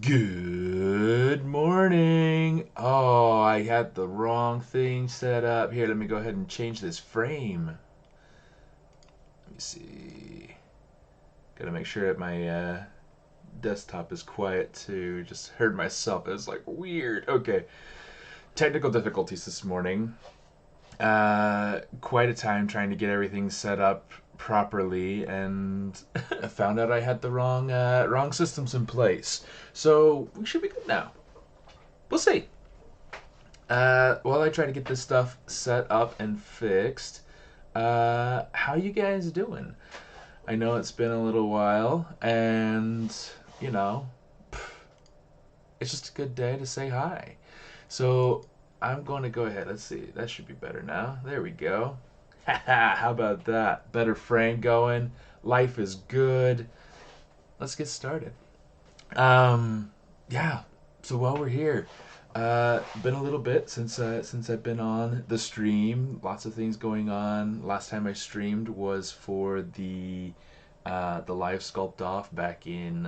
Good morning. Oh, I had the wrong thing set up. Here, let me go ahead and change this frame. Let me see. Gotta make sure that my desktop is quiet too. Just heard myself. It was like weird. Okay. Technical difficulties this morning. Quite a time trying to get everything set up properly, and found out I had the wrong systems in place. So we should be good now. We'll see. While I try to get this stuff set up and fixed, how you guys doing? I know it's been a little while, and you know, it's just a good day to say hi. So I'm going to go ahead. Let's see. That should be better now. There we go. How about that? Better frame going. Life is good. Let's get started. Yeah. So while we're here, been a little bit since I've been on the stream. Lots of things going on. Last time I streamed was for the live sculpt off back in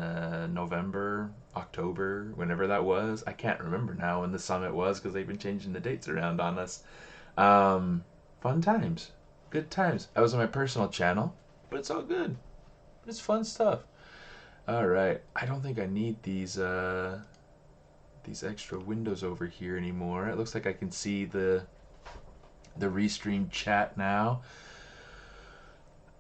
November, October, whenever that was. I can't remember now when the summit was because they've been changing the dates around on us. Fun times, good times. I was on my personal channel, but it's all good. It's fun stuff. All right, I don't think I need these extra windows over here anymore. It looks like I can see the restream chat now.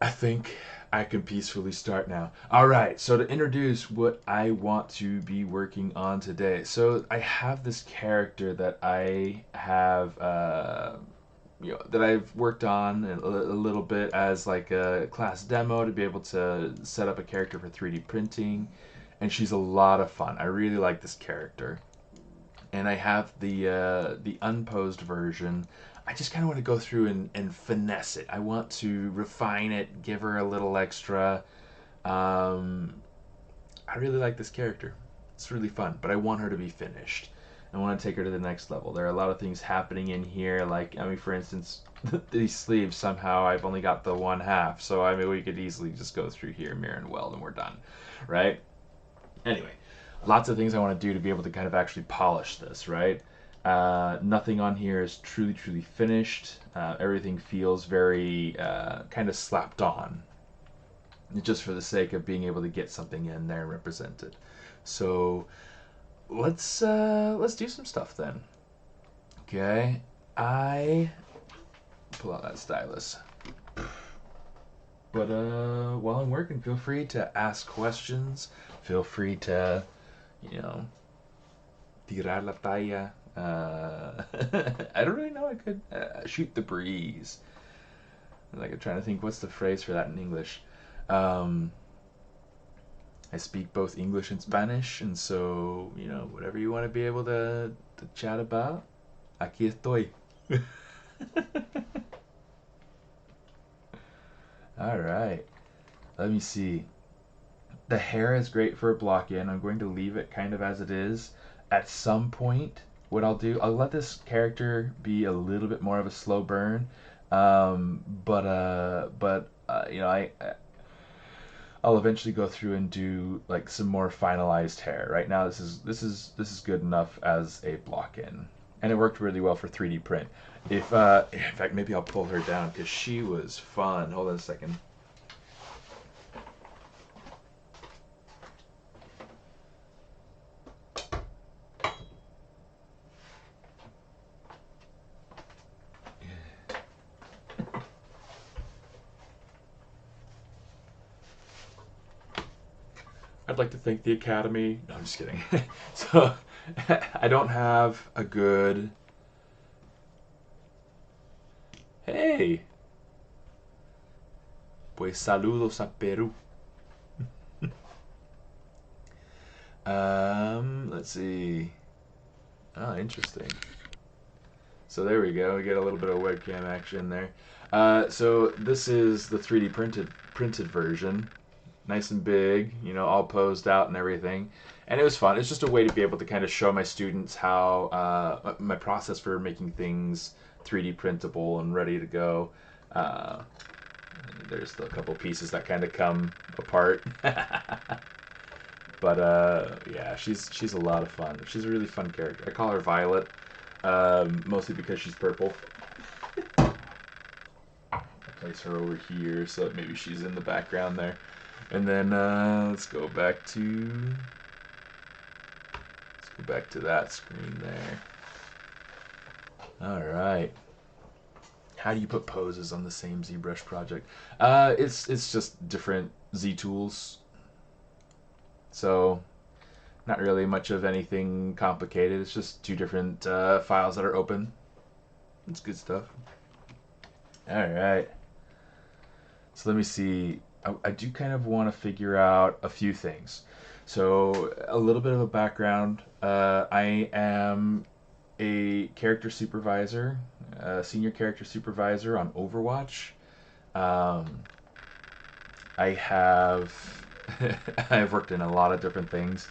I think I can peacefully start now. All right, so to introduce what I want to be working on today. So I have this character that I have, that I've worked on a little bit as like a class demo to be able to set up a character for 3D printing, and she's a lot of fun. I really like this character, and I have the unposed version. I just kind of want to go through and finesse it. I want to refine it, give her a little extra. Um, I really like this character. It's really fun, but I want her to be finished. I want to take her to the next level. There are a lot of things happening in here. Like, I mean, for instance, these sleeves, somehow I've only got the one half. So, I mean, we could easily just go through here, mirror and weld, and we're done. Right? Anyway, lots of things I want to do to be able to kind of actually polish this, right? Nothing on here is truly finished. Everything feels very kind of slapped on, just for the sake of being able to get something in there and represent it. So let's do some stuff then. Okay, I pull out that stylus. But while I'm working, feel free to ask questions. Feel free to, you know, tirar la talla. I don't really know. I could shoot the breeze. Like I'm trying to think, what's the phrase for that in English? Um, I speak both English and Spanish, and so whatever you want to be able to chat about, aquí estoy. All right. Let me see. The hair is great for a block in. I'm going to leave it kind of as it is. At some point, what I'll let this character be a little bit more of a slow burn. I'll eventually go through and do like some more finalized hair. Right now, this is good enough as a block in, and it worked really well for 3D print. If in fact, maybe I'll pull her down because she was fun. Hold on a second. I'd like to thank the Academy. No, I'm just kidding. So, I don't have a good. Hey, pues saludos a Peru. Let's see. Oh, interesting. So there we go. We get a little bit of webcam action there. So this is the 3D printed version, nice and big, all posed out and everything. And it was fun. It's just a way to be able to kind of show my students how my process for making things 3D printable and ready to go. Uh, there's a couple pieces that kind of come apart. But yeah, she's a lot of fun. She's a really fun character. I call her Violet, mostly because she's purple. I place her over here so that maybe she's in the background there. And then let's go back to that screen there. All right. How do you put poses on the same ZBrush project? It's just different Z tools. So not really much of anything complicated. It's just two different files that are open. It's good stuff. All right. So let me see. I do kind of want to figure out a few things. So a little bit of a background. I am a character supervisor, senior character supervisor on Overwatch. I have I've worked in a lot of different things,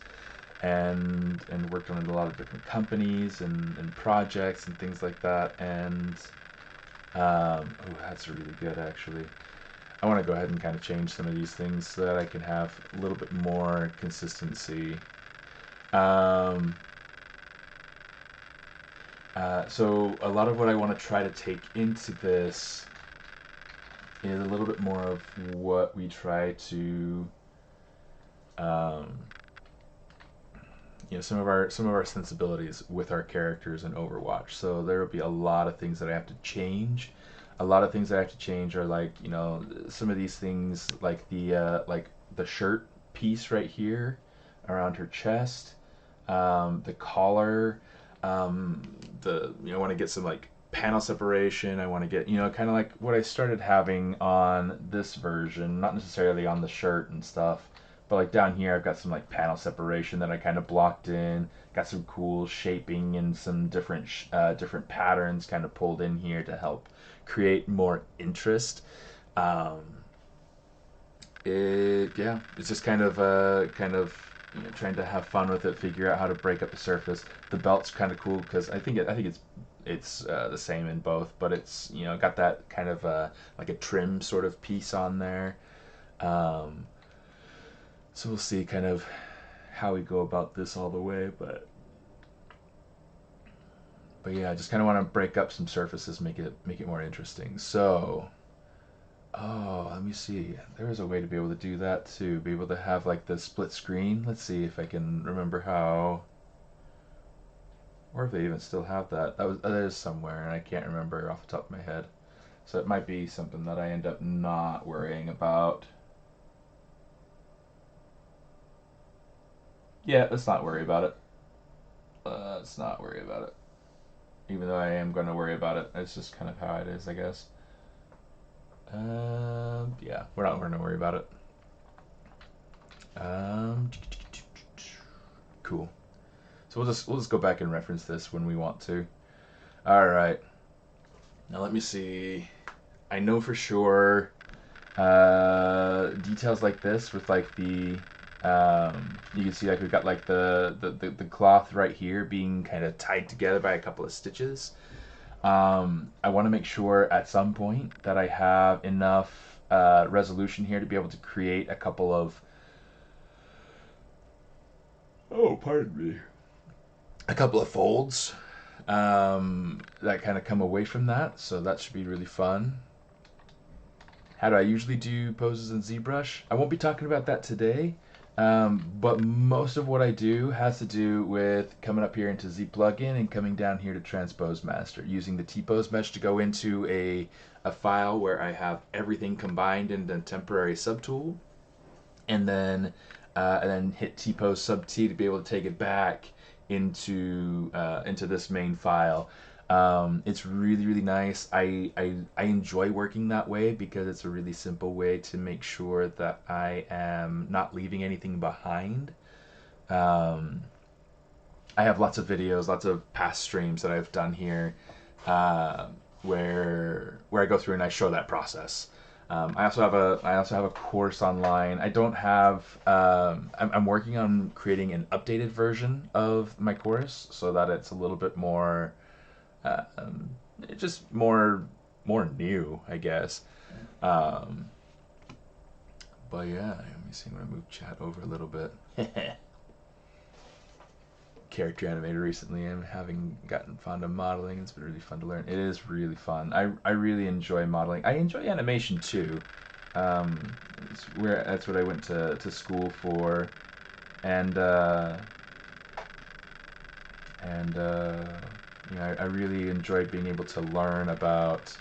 and worked on a lot of different companies and projects and things like that. And oh, that's really good actually. I want to go ahead and kind of change some of these things so that I can have a little bit more consistency. So a lot of what I want to try to take into this is a little bit more of what we try to, some of our sensibilities with our characters in Overwatch. So there will be a lot of things that I have to change. A lot of things I have to change are like, some of these things like the shirt piece right here around her chest, the collar, I want to get some like panel separation. I want to get, kind of like what I started having on this version, not necessarily on the shirt and stuff, but like down here I've got some like panel separation that I kind of blocked in, got some cool shaping and some different patterns kind of pulled in here to help create more interest. It's just kind of trying to have fun with it, figure out how to break up the surface. The belt's kind of cool because I think it's the same in both, but it's got that kind of like a trim sort of piece on there. So we'll see kind of how we go about this all the way, but yeah, I just kind of want to break up some surfaces, make it more interesting. So, oh, let me see. There is a way to be able to do that too. Be able to have like the split screen. Let's see if I can remember how, or if they even still have that. That is somewhere, and I can't remember off the top of my head. So it might be something that I end up not worrying about. Yeah, let's not worry about it. Let's not worry about it. Even though I am going to worry about it, it's just kind of how it is, I guess. Yeah, we're not going to worry about it. Cool. So we'll just go back and reference this when we want to. All right. Now let me see. I know for sure details like this with like the you can see like we've got like the cloth right here being kind of tied together by a couple of stitches. I want to make sure at some point that I have enough resolution here to be able to create a couple of, oh, pardon me, a couple of folds that kind of come away from that. So that should be really fun. How do I usually do poses in ZBrush? I won't be talking about that today. But most of what I do has to do with coming up here into Z plugin and coming down here to transpose master, using the T-pose mesh to go into a file where I have everything combined in a temporary subtool, and then hit T-pose sub T to be able to take it back into this main file. It's really, really nice. I enjoy working that way because it's a really simple way to make sure that I am not leaving anything behind. I have lots of videos, lots of past streams that I've done here where I go through and I show that process. I also have a course online. I don't have. I'm working on creating an updated version of my course so that it's a little bit more. Just more new, I guess. But yeah, let me see. I'm gonna move chat over a little bit. Character animator recently. I'm having gotten fond of modeling. It's been really fun to learn. It is really fun. I really enjoy modeling. I enjoy animation too. That's what I went to school for, and you know, I really enjoy being able to learn about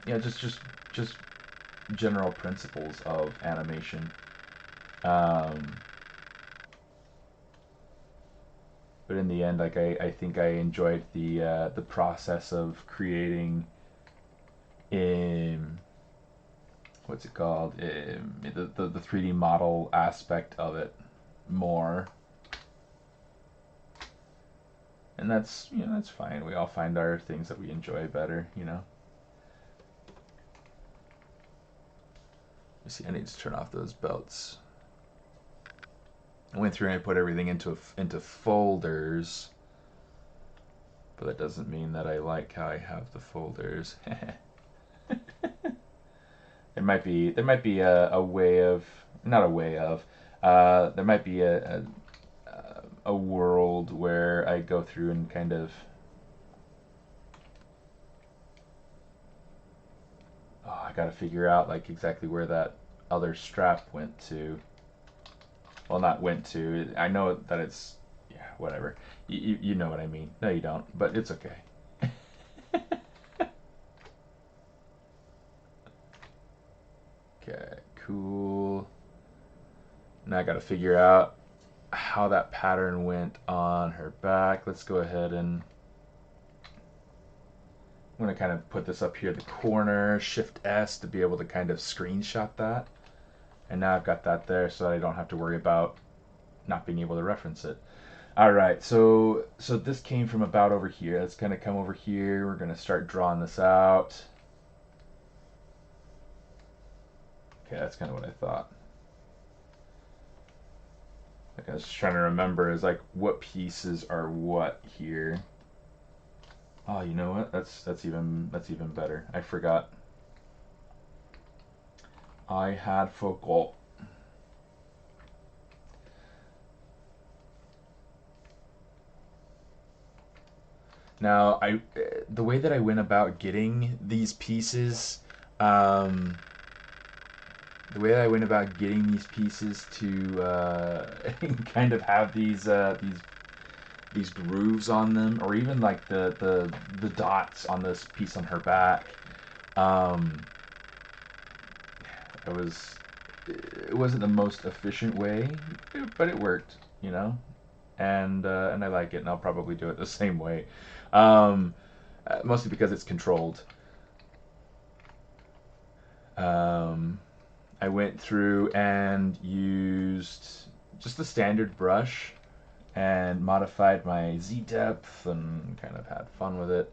you know, just general principles of animation. But in the end, like I think I enjoyed the process of creating what's it called, the 3D model aspect of it more. And that's, you know, that's fine. We all find our things that we enjoy better, you know. You see, I need to turn off those belts. I went through and I put everything into folders, but that doesn't mean that I like how I have the folders. There might be a way of, not a way of, there might be a world where I go through and kind of, oh, I gotta figure out like exactly where that other strap went to. Well, not went to. I know that it's, yeah, whatever. You know what I mean. No, you don't, but it's okay. Okay, cool. Now I gotta figure out how that pattern went on her back. Let's go ahead and I'm gonna kind of put this up here in the corner, Shift S to be able to kind of screenshot that. And now I've got that there so that I don't have to worry about not being able to reference it. All right, so this came from about over here. Let's kind of come over here. We're gonna start drawing this out. Okay, that's kind of what I thought. Like I was trying to remember is like what pieces are what here. Oh, you know what? That's even better. I forgot. I had forgot. Now, the way that I went about getting these pieces, the way that I went about getting these pieces to kind of have these grooves on them, or even like the dots on this piece on her back, it wasn't the most efficient way, but it worked, you know, and I like it, and I'll probably do it the same way, mostly because it's controlled. I went through and used just the standard brush and modified my Z depth and kind of had fun with it.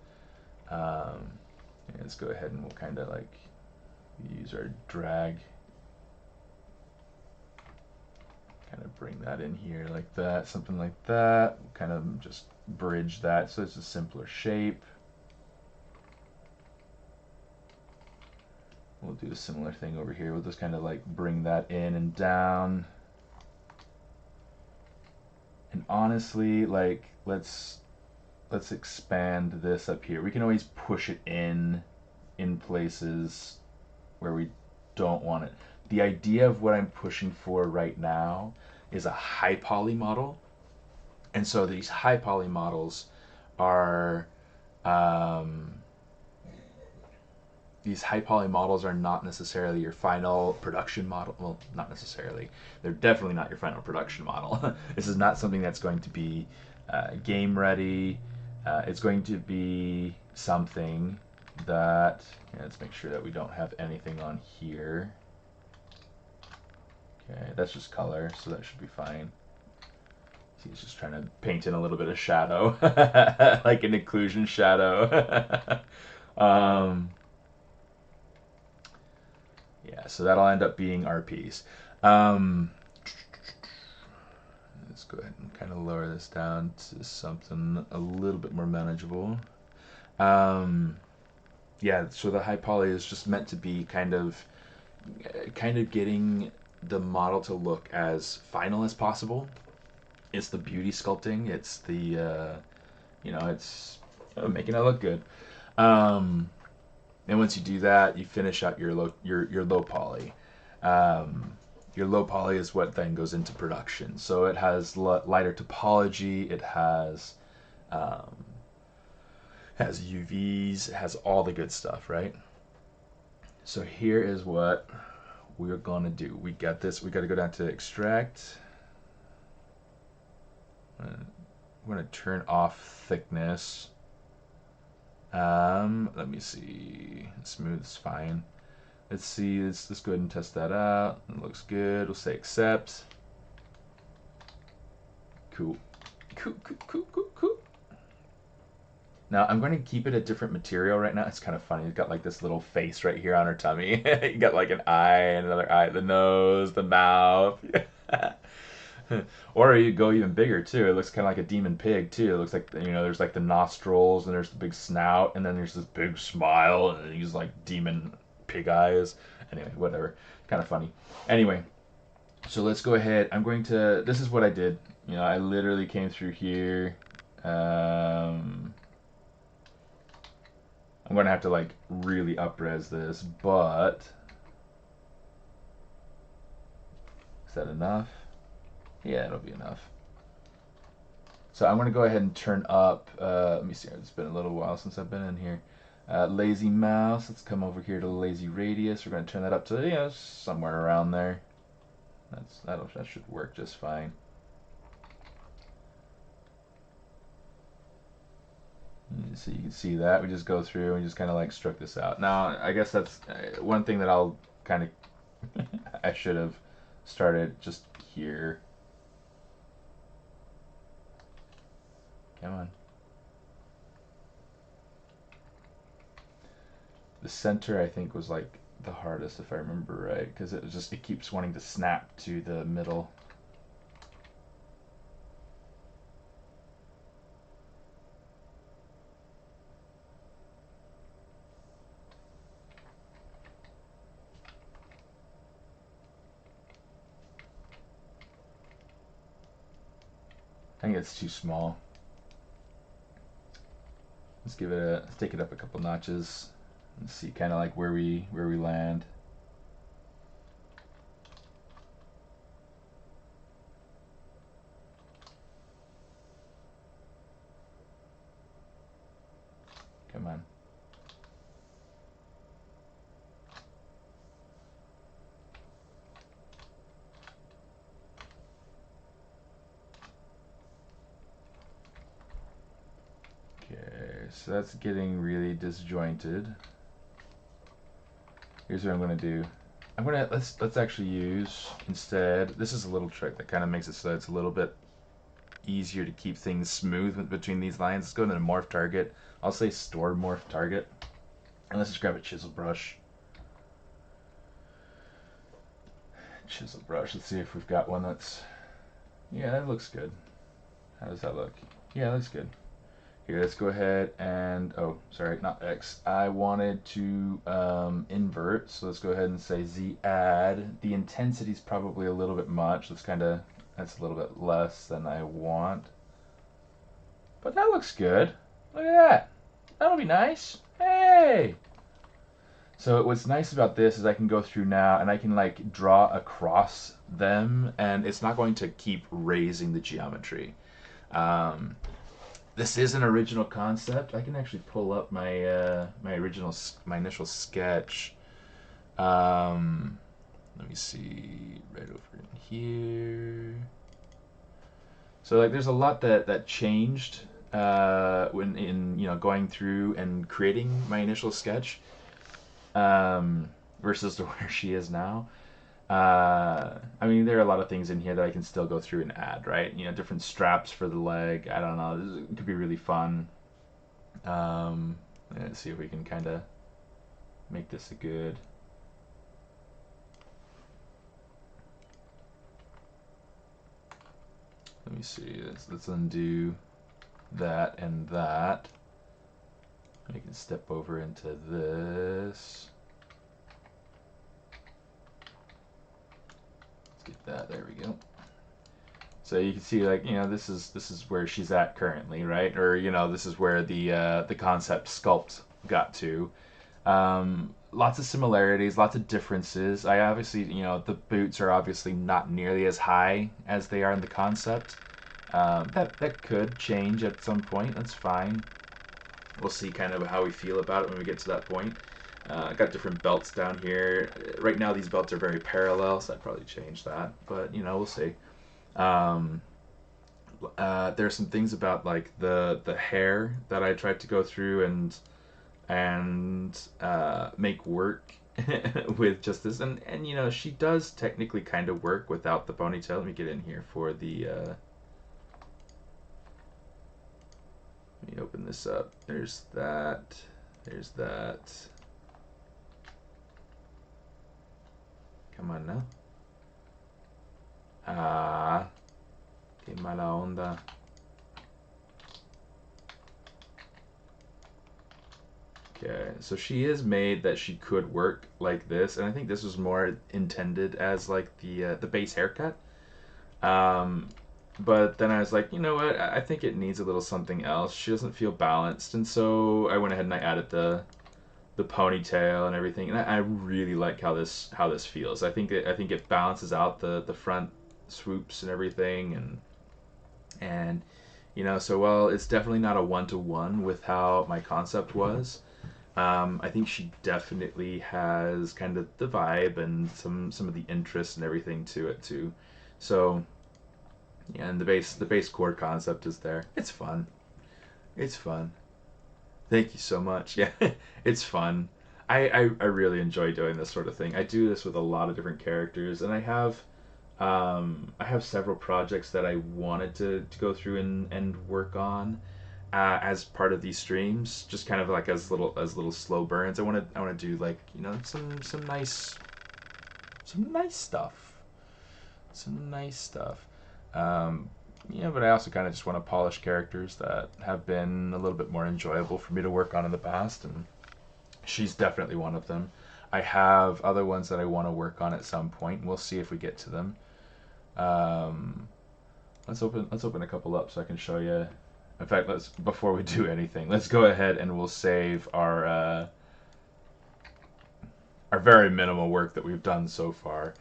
Let's go ahead and we'll kind of like use our drag, kind of bring that in here like that, something like that. We'll kind of just bridge that so it's a simpler shape. We'll do a similar thing over here. We'll just kind of like bring that in and down. And honestly, like let's expand this up here. We can always push it in places where we don't want it. The idea of what I'm pushing for right now is a high poly model. And so these high poly models are not necessarily your final production model. Well, not necessarily. They're definitely not your final production model. This is not something that's going to be game ready. It's going to be something that, let's make sure that we don't have anything on here. Okay, that's just color, so that should be fine. See, it's just trying to paint in a little bit of shadow, like an occlusion shadow. Yeah, so that'll end up being our piece. Let's go ahead and kind of lower this down to something a little bit more manageable. Yeah, so the high poly is just meant to be kind of getting the model to look as final as possible. It's the beauty sculpting. It's the it's making it look good. Um, and once you do that, you finish out your low poly. Um, your low poly is what then goes into production. So it has lighter topology. It um, has UVs. It has all the good stuff, right? So here is what we're gonna do. We got this. We got to go down to extract. I'm gonna turn off thickness. Let me see. Smooth is fine. Let's see. Let's go ahead and test that out. It looks good. We'll say accept. Cool. Cool. Now I'm going to keep it a different material right now. It's kind of funny. It's got like this little face right here on her tummy. You got like an eye and another eye, the nose, the mouth. Or you go even bigger too. It looks kind of like a demon pig too. It looks like there's like the nostrils and there's the big snout and then there's this big smile and he's like demon pig eyes. Anyway, whatever. Kind of funny. Anyway, so let's go ahead. This is what I did. I literally came through here. I'm going to have to like really up-res this, but is that enough? Yeah, it'll be enough. So I'm going to go ahead and turn up, let me see, it's been a little while since I've been in here. Lazy mouse, let's come over here to lazy radius. We're going to turn that up to, somewhere around there. That should work just fine. So you can see that. We just go through and just kind of like stroke this out. Now, I guess that's one thing that I'll kind of, I should have started just here. Come on. The center, I think, was like the hardest, if I remember right, because it keeps wanting to snap to the middle. I think it's too small. Let's take it up a couple notches and see kind of like where we land. Come on. Okay, so that's getting really disjointed. Here's what I'm gonna do. Let's actually use instead. This is a little trick that kind of makes it so it's a little bit easier to keep things smooth between these lines. Let's go into the morph target. I'll say store morph target, and let's just grab a chisel brush. Chisel brush. Let's see if we've got one that's. Yeah, that looks good. How does that look? Yeah, that looks good. Here, let's go ahead and, oh, sorry, not X. I wanted to invert, so let's go ahead and say Z add. The intensity is probably a little bit much. That's a little bit less than I want. But that looks good. Look at that. That'll be nice. Hey! So what's nice about this is I can go through now and I can like draw across them and it's not going to keep raising the geometry. This is an original concept. I can actually pull up my my initial sketch. Let me see, right over in here. So like, there's a lot that changed when going through and creating my initial sketch versus to where she is now. I mean, there are a lot of things in here that I can still go through and add, right? Different straps for the leg. I don't know. It could be really fun. Let's see if we can kind of make this a good. Let me see. Let's undo that and that. I can step over into this. Let's get that. There we go. So you can see, like, you know, this is where she's at currently, right? Or, you know, this is where the concept sculpt got to. Lots of similarities, lots of differences. I obviously, you know, the boots are obviously not nearly as high as they are in the concept. That could change at some point. That's fine. We'll see kind of how we feel about it when we get to that point. I got different belts down here. Right now these belts are very parallel, so I'd probably change that. But, you know, we'll see. There's some things about, like, the hair that I tried to go through and make work with just this. And, you know, she does technically kind of work without the ponytail. Let me get in here for the... Let me open this up. There's that. There's that. Come on now. Ah. Qué mala onda. Okay, so she is made that she could work like this, and I think this was more intended as, like, the base haircut. But then I was like, you know what? I think it needs a little something else. She doesn't feel balanced, and so I went ahead and I added the ponytail and everything. And I really like how this feels. I think it balances out the front swoops and everything, and you know, so while it's definitely not a one-to-one with how my concept was, I think she definitely has kind of the vibe and some of the interest and everything to it too. So yeah, and the base core concept is there. It's fun. It's fun. Thank you so much. Yeah, it's fun. I really enjoy doing this sort of thing. I do this with a lot of different characters, and I have several projects that I wanted to go through and work on as part of these streams, just kind of like as little slow burns. I want to do, like, you know, some nice stuff, some nice stuff. Yeah, but I also kind of just want to polish characters that have been a little bit more enjoyable for me to work on in the past, and she's definitely one of them. I have other ones that I want to work on at some point, and we'll see if we get to them. Let's open a couple up so I can show you. In fact, before we do anything, let's go ahead and we'll save our very minimal work that we've done so far.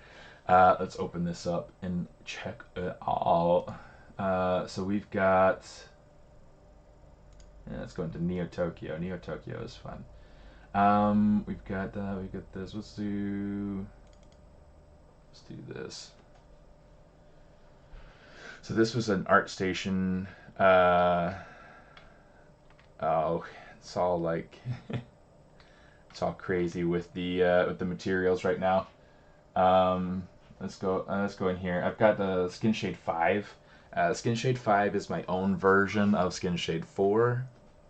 Let's open this up and check it out. So we've got. Yeah, let's go into Neo Tokyo. Neo Tokyo is fun. We've got that. We got this. Let's do this. So this was an ArtStation. Oh, it's all like it's all crazy with the materials right now. Let's go in here. I've got the Skin Shade 5. Skin Shade 5 is my own version of Skin Shade 4.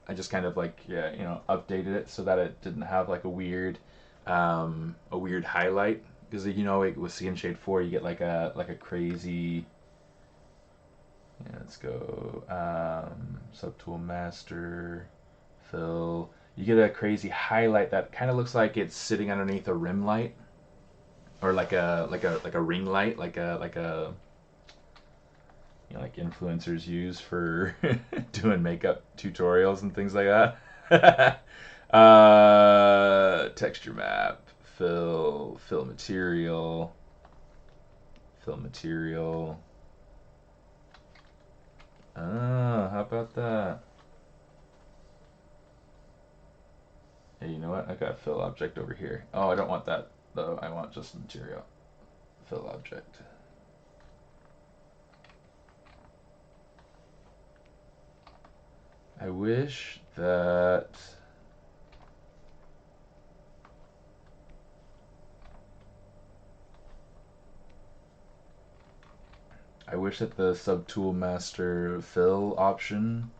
I just kind of, like, yeah, you know, updated it so that it didn't have like a weird highlight, because, you know, with Skin Shade 4 you get like a crazy. Yeah, let's go Subtool Master, Fill. You get a crazy highlight that kind of looks like it's sitting underneath a rim light, or like a ring light, like a you know, like influencers use for doing makeup tutorials and things like that. Texture map, fill material. Oh, how about that? Hey, you know what? I got a fill object over here. Oh, I don't want that though. I want just material. Fill object. I wish that the Subtool Master fill option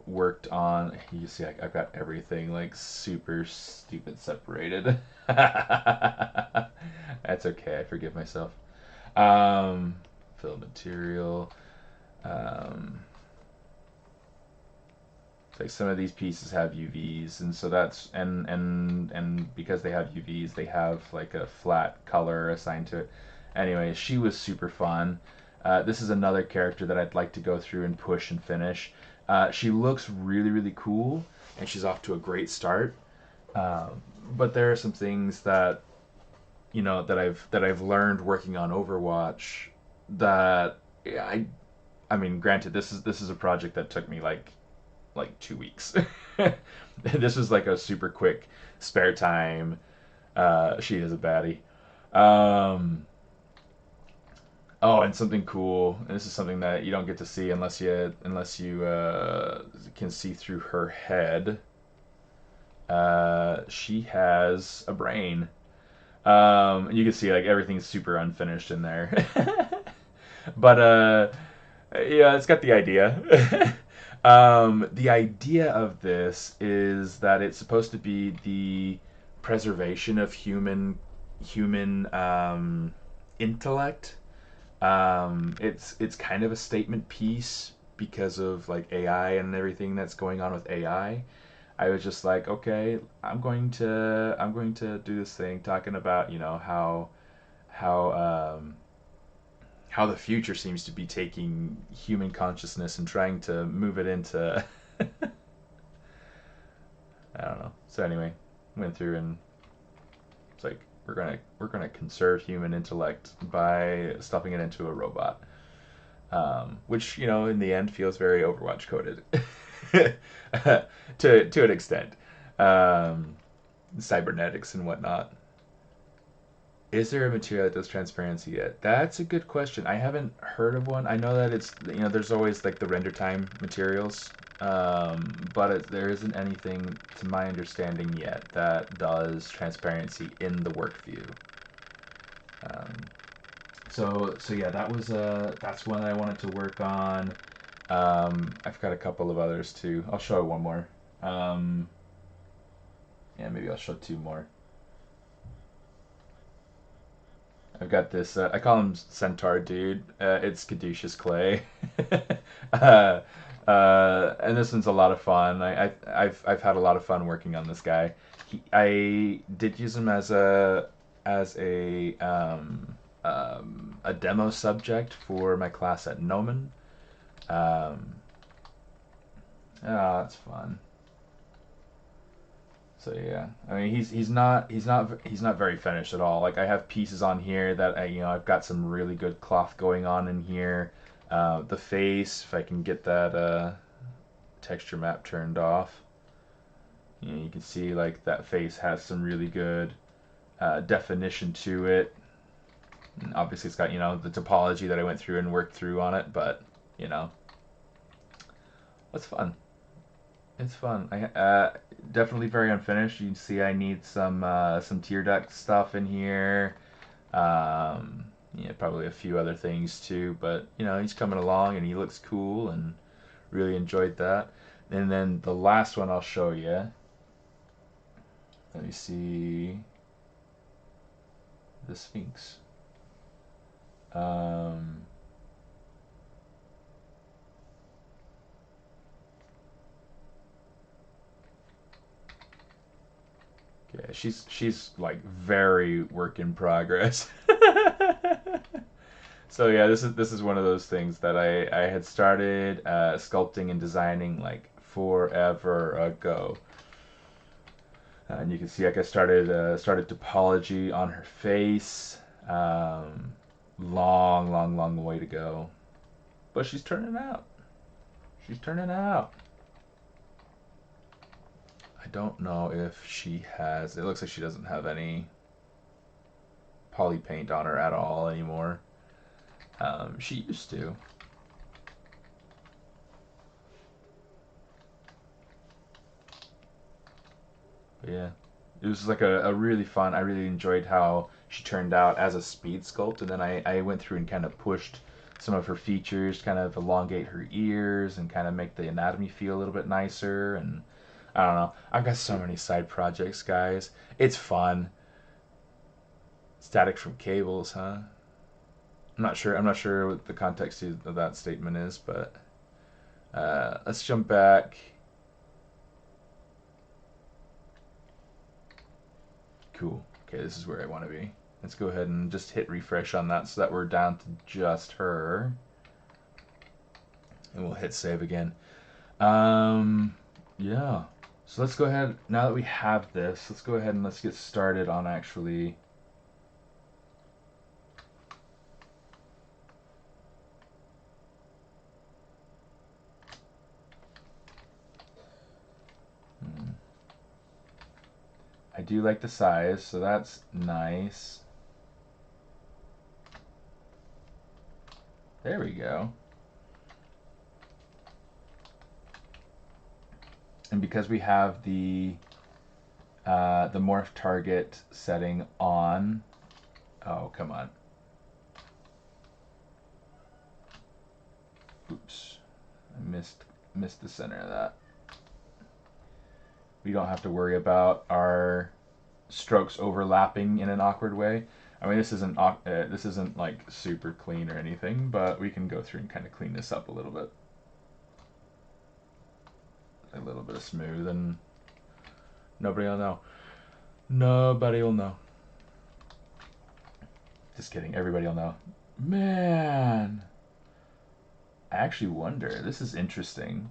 worked on. You see, I've got everything like super stupid separated. That's okay. I forgive myself. Fill material. Like some of these pieces have UVs, and so that's and because they have UVs, they have like a flat color assigned to it. Anyway, she was super fun. This is another character that I'd like to go through and push and finish. She looks really, really cool, and she's off to a great start. But there are some things that that I've learned working on Overwatch that yeah, I mean, granted, this is a project that took me like 2 weeks. This was like a super quick spare time. She is a baddie. Um, oh, and something cool. And this is something that you don't get to see unless you can see through her head. She has a brain. And you can see like everything's super unfinished in there. But yeah, it's got the idea. The idea of this is that it's supposed to be the preservation of human intellect. It's kind of a statement piece because of like AI and everything that's going on with AI. I was just like, okay, I'm going to do this thing talking about how how the future seems to be taking human consciousness and trying to move it into I don't know. So anyway, went through and it's like we're gonna conserve human intellect by stuffing it into a robot, which in the end feels very Overwatch coded to an extent, um, cybernetics and whatnot. Is there a material that does transparency yet? That's a good question. I haven't heard of one. I know that there's always like the render time materials, but there isn't anything, to my understanding, yet that does transparency in the work view. Um, so yeah, that's one I wanted to work on. I've got a couple of others too. I'll show one more. Um, yeah, maybe I'll show two more. I've got this. I call him Centaur Dude. It's Caduceus Clay, uh, and this one's a lot of fun. I've had a lot of fun working on this guy. I did use him as a demo subject for my class at Gnomon. Um, oh, that's fun. So yeah, I mean he's not very finished at all. Like I have pieces on here that I've got some really good cloth going on in here. The face, if I can get that texture map turned off, you can see like that face has some really good definition to it. And obviously it's got the topology that I went through and worked through on it, but you know, it's fun. It's fun. I definitely very unfinished. You can see I need some tear duct stuff in here. Yeah, probably a few other things too. But he's coming along and he looks cool and really enjoyed that. And then the last one I'll show you. Let me see the Sphinx. Um, Yeah, she's like very work in progress. So yeah, this is one of those things that I had started sculpting and designing like forever ago. And you can see like I started topology on her face. Um, long, long, long way to go, but she's turning out. She's turning out. I don't know if she has. It looks like she doesn't have any poly paint on her at all anymore. She used to. But yeah, it was like a really fun. I really enjoyed how she turned out as a speed sculpt, and then I went through and kind of pushed some of her features, kind of elongate her ears, and kind of make the anatomy feel a little bit nicer. And I don't know. I've got so many side projects, guys. It's fun. Static from cables, huh? I'm not sure. I'm not sure what the context of that statement is, but let's jump back. Cool. Okay, this is where I want to be. Let's go ahead and just hit refresh on that so that we're down to just her. And we'll hit save again. Yeah. So let's go ahead, now that we have this, let's go ahead and let's get started on actually I do like the size, so that's nice. There we go. And because we have the morph target setting on, oh come on. Oops, I missed the center of that. We don't have to worry about our strokes overlapping in an awkward way. I mean, this isn't like super clean or anything, but we can go through and kind of clean this up a little bit. A little bit of smooth, and nobody will know. Nobody will know. Just kidding. Everybody will know. Man, I actually wonder. This is interesting.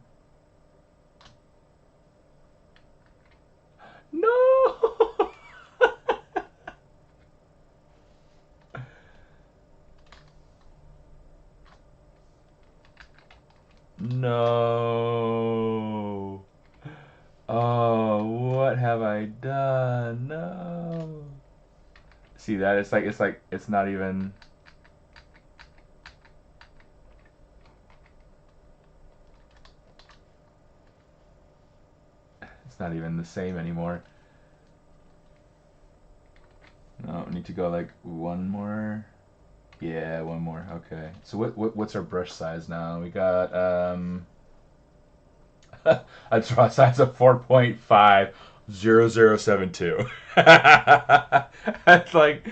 No. No. Oh, what have I done? No. See that? It's not even. It's not even the same anymore. No, we need to go like one more. Yeah, one more. Okay. So what's our brush size now? We got a draw size of 4.50072. That's like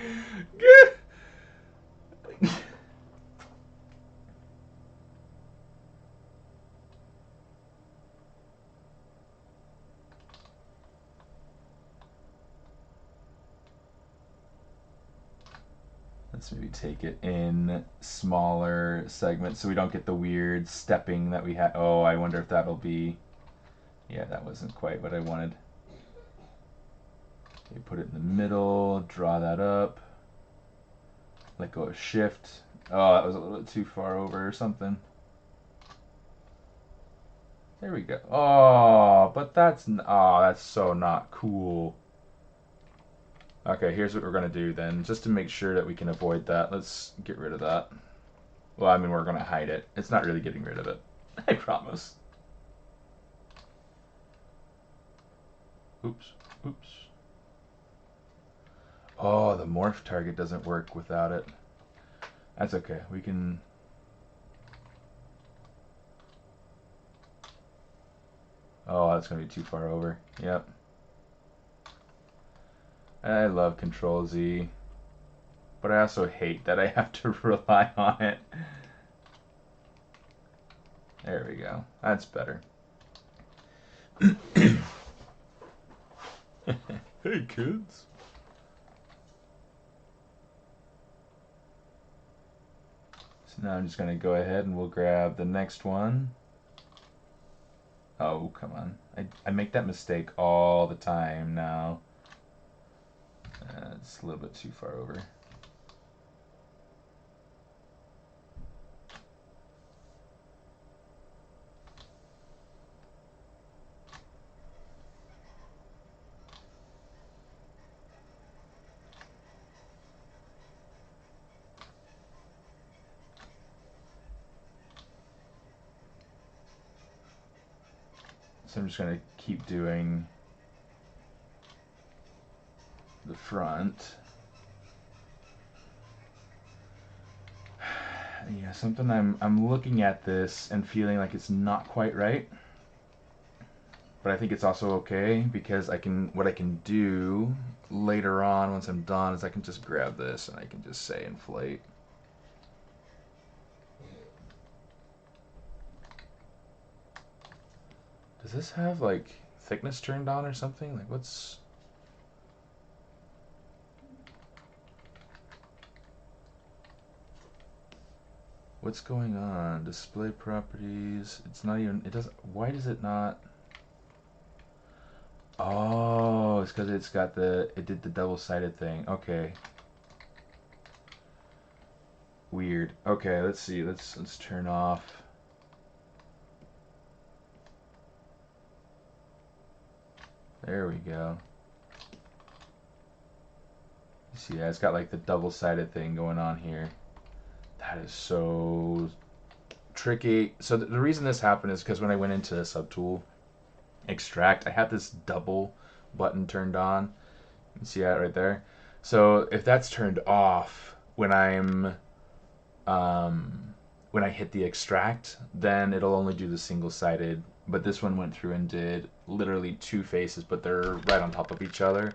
let's maybe take it in smaller segments so we don't get the weird stepping that we had. Oh, I wonder if that'll be. Yeah, that wasn't quite what I wanted. Okay, put it in the middle, draw that up. Let go of shift. Oh, that was a little bit too far over or something. There we go. Oh, but that's so not cool. Okay, here's what we're gonna do then, just to make sure that we can avoid that. Let's get rid of that. Well, I mean, we're gonna hide it. It's not really getting rid of it. I promise. Oops. Oops. Oh, the morph target doesn't work without it. That's okay. We can. Oh, that's gonna be too far over. Yep. I love Control Z, but I also hate that I have to rely on it. There we go. That's better. Hey, kids. So now I'm just going to go ahead and we'll grab the next one. Oh, come on. I make that mistake all the time now. It's a little bit too far over. So I'm just going to keep doing the front. Yeah, something I'm looking at this and feeling like it's not quite right. But I think it's also okay because what I can do later on once I'm done is I can just grab this and I can just say inflate. Does this have like thickness turned on or something? Like what's... What's going on? Display properties. It's not even, it doesn't, why does it not? Oh, it's because it's got the, it did the double-sided thing. Okay. Weird. Okay, let's see. Let's turn off. There we go. You see, yeah, it's got like the double-sided thing going on here. That is so tricky. So the reason this happened is because when I went into the subtool extract, I had this double button turned on. You see that right there? So if that's turned off when when I hit the extract, then it'll only do the single-sided. But this one went through and did literally two faces, but they're right on top of each other.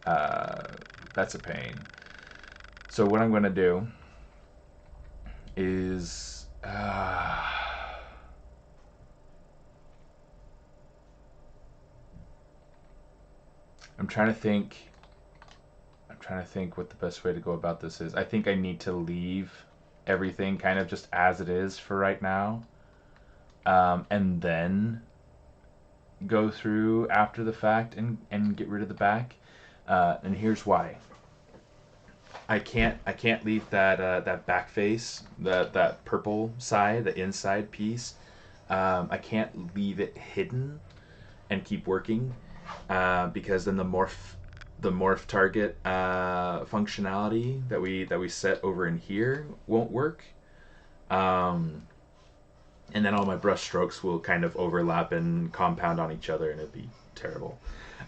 That's a pain. So what I'm going to do is I'm trying to think what the best way to go about this is. I think I need to leave everything kind of just as it is for right now, and then go through after the fact and get rid of the back. And here's why. I can't leave that back face, that purple side, the inside piece. I can't leave it hidden and keep working, because then the morph target functionality that we set over in here won't work. And then all my brush strokes will kind of overlap and compound on each other, and it'd be terrible.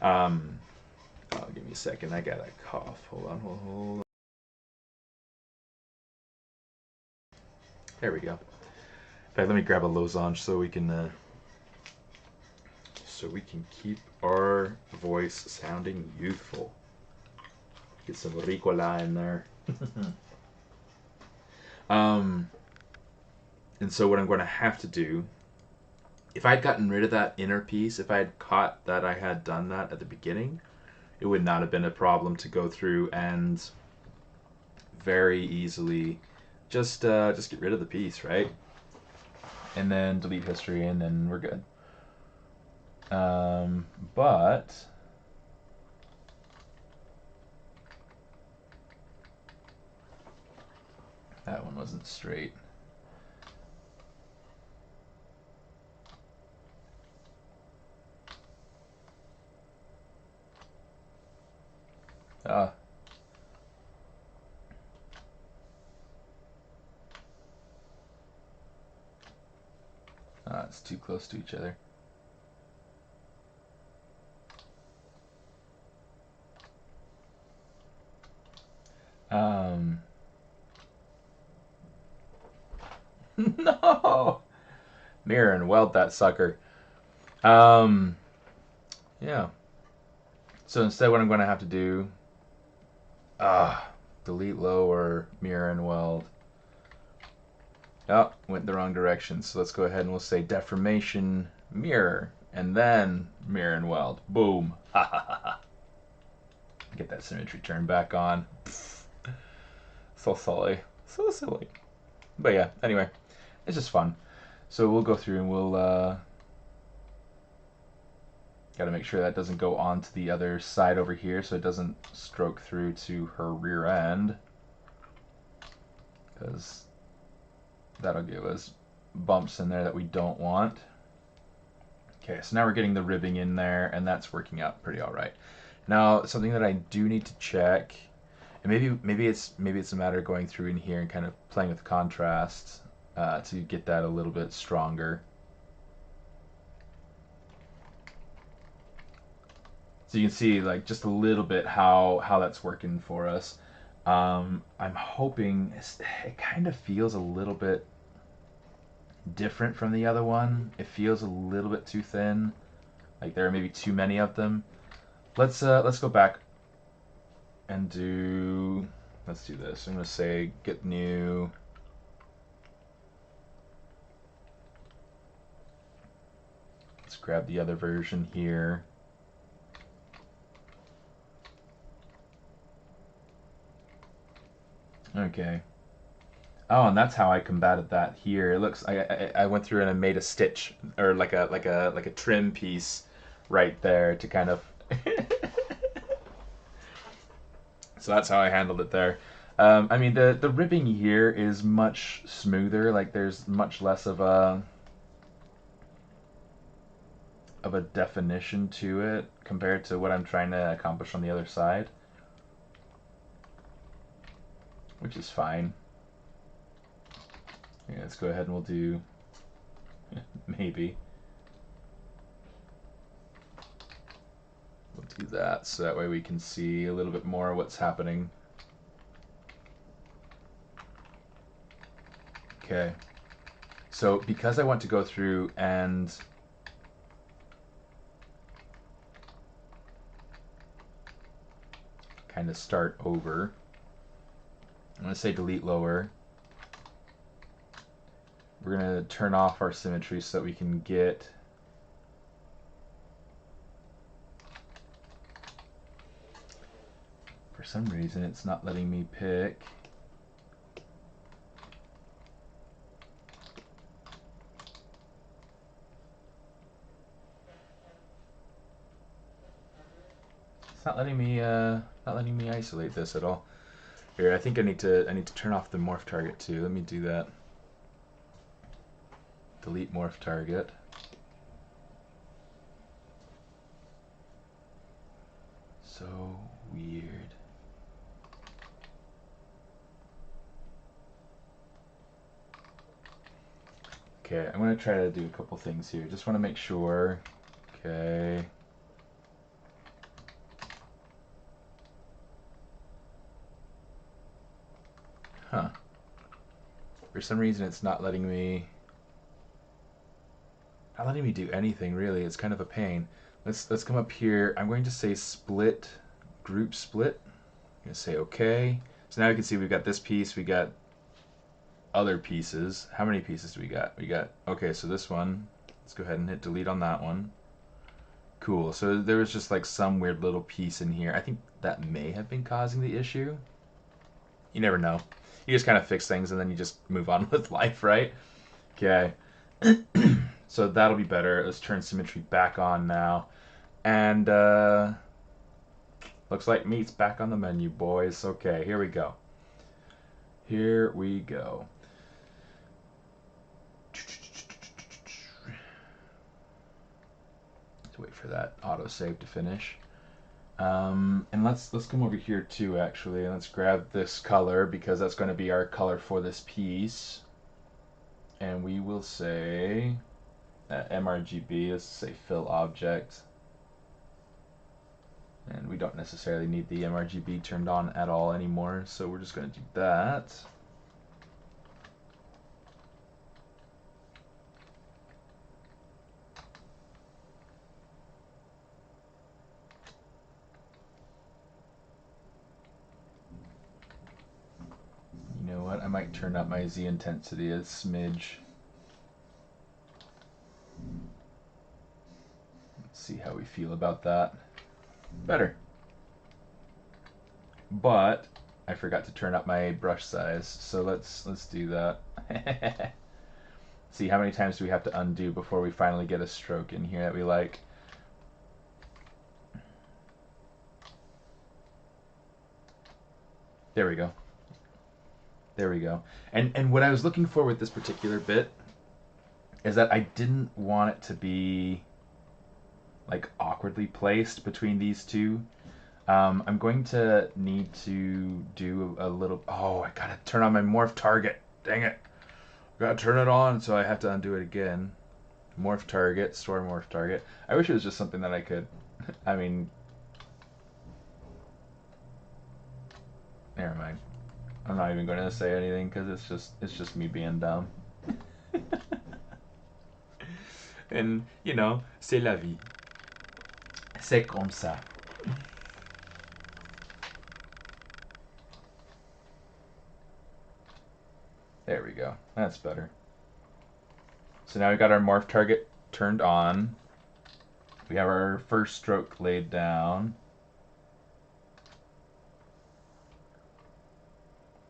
Oh, give me a second. I got a cough. Hold on. There we go. In fact, let me grab a lozenge so we can keep our voice sounding youthful. Get some Ricola in there. And so what I'm going to have to do, if I'd gotten rid of that inner piece, if I had caught that I had done that at the beginning, it would not have been a problem to go through and very easily just get rid of the piece, right? And then delete history, and then we're good. But that one wasn't straight. It's too close to each other. No! Mirror and weld that sucker. Yeah. So instead what I'm going to have to do, delete lower, mirror and weld. Oh, went the wrong direction. So let's go ahead and we'll say deformation, mirror, and then mirror and weld. Boom. Ha ha ha ha. Get that symmetry turned back on. So silly. So silly. But yeah, anyway, it's just fun. So we'll go through and we'll got to make sure that doesn't go on to the other side over here so it doesn't stroke through to her rear end, because that'll give us bumps in there that we don't want. Okay, so now we're getting the ribbing in there, and that's working out pretty all right. Now, something that I do need to check, and maybe it's a matter of going through in here and kind of playing with contrast to get that a little bit stronger. So you can see like just a little bit how that's working for us. I'm hoping it kind of feels a little bit different from the other one. It feels a little bit too thin, like there are maybe too many of them. Let's go back and let's do this. I'm gonna say get new. Let's grab the other version here. Okay. Oh, and that's how I combated that here. It looks I went through and I made a stitch or like a trim piece right there to kind of so that's how I handled it there. I mean the ribbing here is much smoother. Like there's much less of a definition to it compared to what I'm trying to accomplish on the other side, which is fine. Yeah, let's go ahead and we'll do maybe. We'll do that so that way we can see a little bit more what's happening. Okay. So because I want to go through and kind of start over, I'm going to say delete lower. We're going to turn off our symmetry so that we can get for some reason it's not letting me pick. It's not letting me isolate this at all. Here, I think I need to turn off the morph target too. Let me do that. Delete morph target. So weird. Okay, I'm going to try to do a couple things here. Just want to make sure. Okay. Huh. For some reason it's not letting me do anything really. It's kind of a pain. Let's come up here. I'm going to say split, group split. I'm going to say okay. So now you can see we've got this piece, we got other pieces. How many pieces do we got? We got, okay, so this one, let's go ahead and hit delete on that one. Cool, so there was just like some weird little piece in here. I think that may have been causing the issue. You never know. You just kind of fix things and then you just move on with life, right? Okay. So that'll be better. Let's turn symmetry back on now. And looks like meat's back on the menu, boys. Okay, here we go. Here we go. Let's wait for that autosave to finish. And let's come over here too, actually. Let's grab this color because that's going to be our color for this piece. And we will say MRGB, let's say fill object. And we don't necessarily need the MRGB turned on at all anymore, so we're just going to do that. You know what? I might turn up my Z intensity a smidge. Let's see how we feel about that. Better. But I forgot to turn up my brush size, so let's do that. See, how many times do we have to undo before we finally get a stroke in here that we like? There we go. There we go. And what I was looking for with this particular bit is that I didn't want it to be like awkwardly placed between these two. I'm going to need to do a little... Oh, I gotta turn on my morph target. Dang it. Gotta turn it on, so I have to undo it again. Morph target, store morph target. I wish it was just something that I could... I mean... Never mind. I'm not even going to say anything because it's just me being dumb. And, you know, c'est la vie. C'est comme ça. There we go. That's better. So now we got our morph target turned on. We have our first stroke laid down.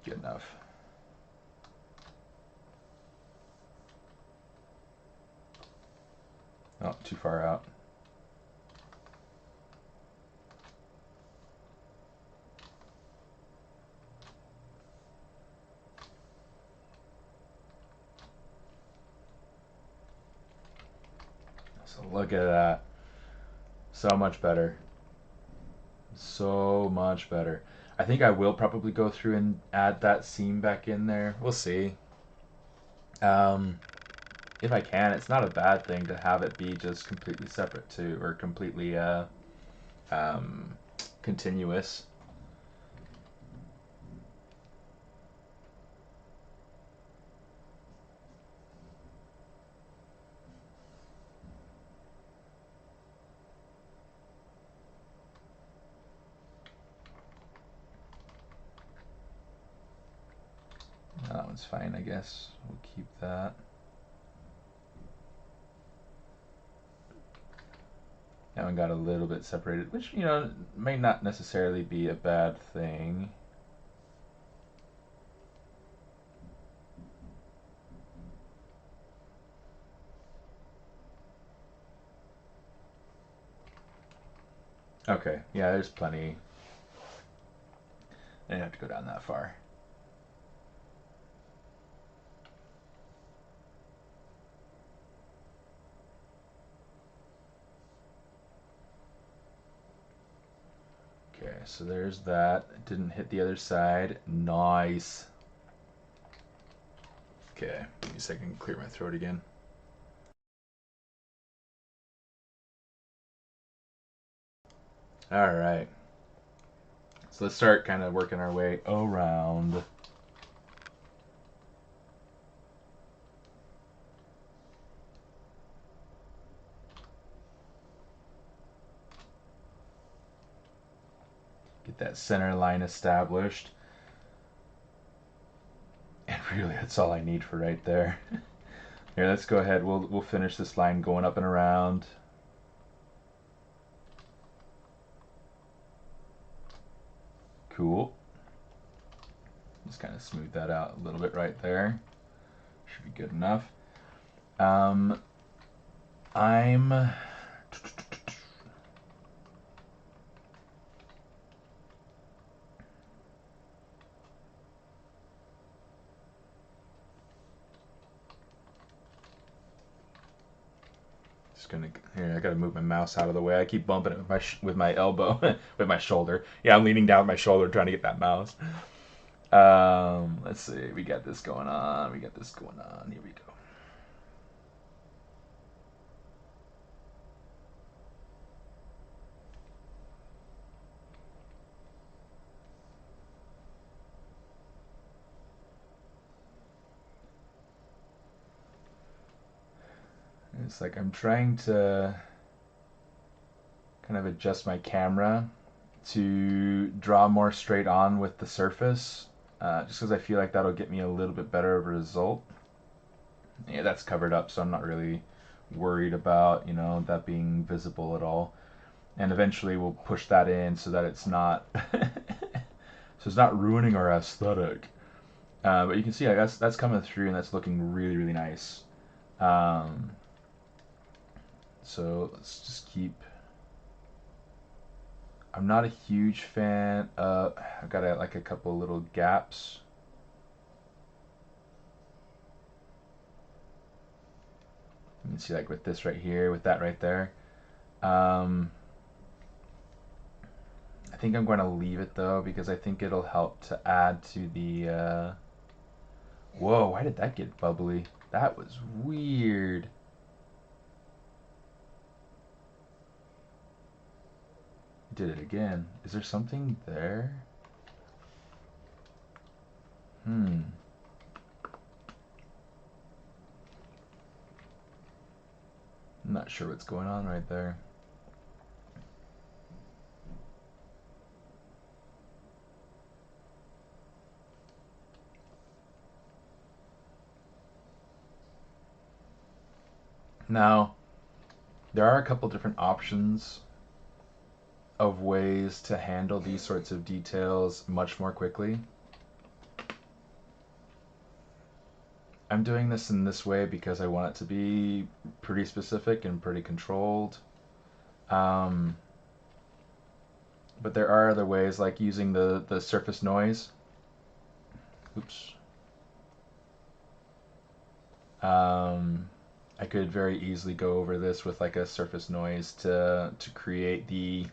Good enough. Oh, too far out. So look at that. So much better. So much better. I think I will probably go through and add that seam back in there. We'll see. If I can, it's not a bad thing to have it be just completely separate too, or completely continuous. That one's fine, I guess. We'll keep that. That one got a little bit separated, which, you know, may not necessarily be a bad thing. Okay, yeah, there's plenty. I didn't have to go down that far. Okay, so there's that. It didn't hit the other side. Nice. Okay, give me a second to clear my throat again. All right. So let's start kind of working our way around. Get that center line established. And really, that's all I need for right there. Here, let's go ahead. We'll finish this line going up and around. Cool. Just kind of smooth that out a little bit right there. Should be good enough. I'm just gonna here. I gotta move my mouse out of the way. I keep bumping it with my elbow, with my shoulder. Yeah, I'm leaning down with my shoulder trying to get that mouse. Let's see. We got this going on. We got this going on. Here we go. It's like I'm trying to kind of adjust my camera to draw more straight on with the surface, just because I feel like that'll get me a little bit better of a result. Yeah, that's covered up, so I'm not really worried about, you know, that being visible at all. And eventually we'll push that in so that it's not so it's not ruining our aesthetic. But you can see, I guess that's coming through, and that's looking really, really nice. So let's just keep. I'm not a huge fan of. I've got like a couple little gaps. You can see, like with this right here, with that right there. I think I'm going to leave it though, because I think it'll help to add to the. Whoa! Why did that get bubbly? That was weird. Did it again. Is there something there? I'm not sure what's going on right there. Now, there are a couple different options of ways to handle these sorts of details much more quickly. I'm doing this in this way because I want it to be pretty specific and pretty controlled. Um, but there are other ways, like using the surface noise. Oops. I could very easily go over this with like a surface noise to create the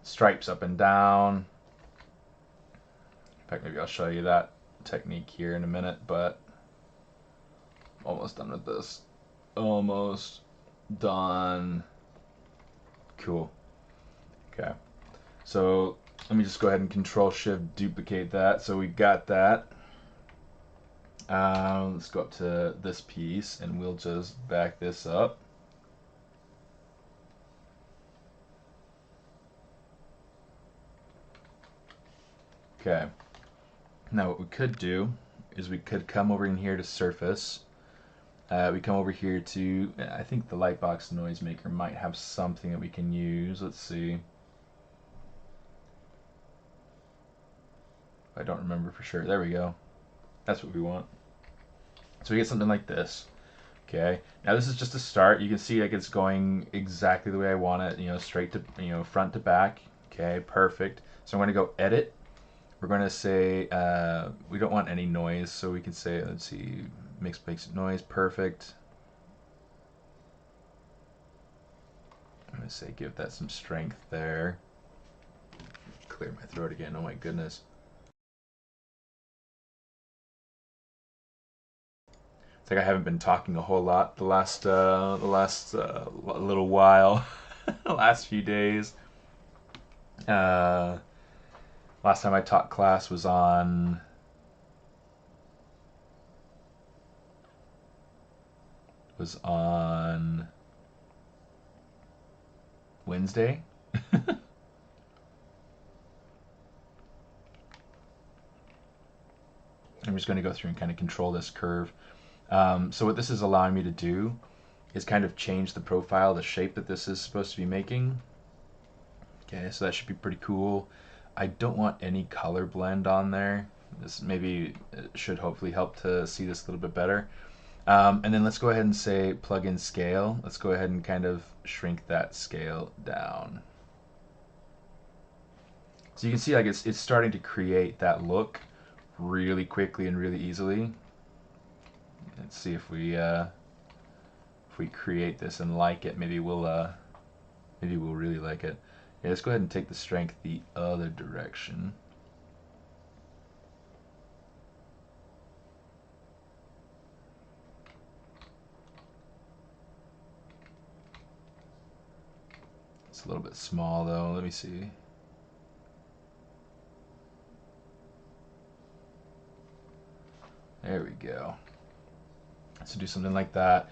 stripes up and down. In fact, maybe I'll show you that technique here in a minute, but I'm almost done with this. Almost done. Cool. Okay. So let me just go ahead and Control Shift duplicate that. So we got that. Let's go up to this piece and we'll just back this up. Okay. Now what we could do is we could come over in here to surface. We come over here to, I think the Lightbox Noisemaker might have something that we can use. Let's see. I don't remember for sure. There we go. That's what we want. So we get something like this. Okay. Now this is just a start. You can see like it's going exactly the way I want it. You know, straight to, you know, front to back. Okay, perfect. So I'm going to go edit. We're going to say we don't want any noise, so we can say, let's see, makes noise. Perfect. I'm going to say give that some strength there. Clear my throat again. Oh my goodness. It's like I haven't been talking a whole lot the last little while, the last few days. Last time I taught class was on Wednesday. I'm just going to go through and kind of control this curve. So what this is allowing me to do is kind of change the profile, the shape that this is supposed to be making. Okay, so that should be pretty cool. I don't want any color blend on there. This maybe should hopefully help to see this a little bit better. And then let's go ahead and say plug in scale. Let's go ahead and kind of shrink that scale down. So you can see like it's starting to create that look really quickly and really easily. Let's see if we create this and like it, maybe we'll really like it. Yeah, let's go ahead and take the strength the other direction. It's a little bit small though. Let me see. There we go. So do something like that,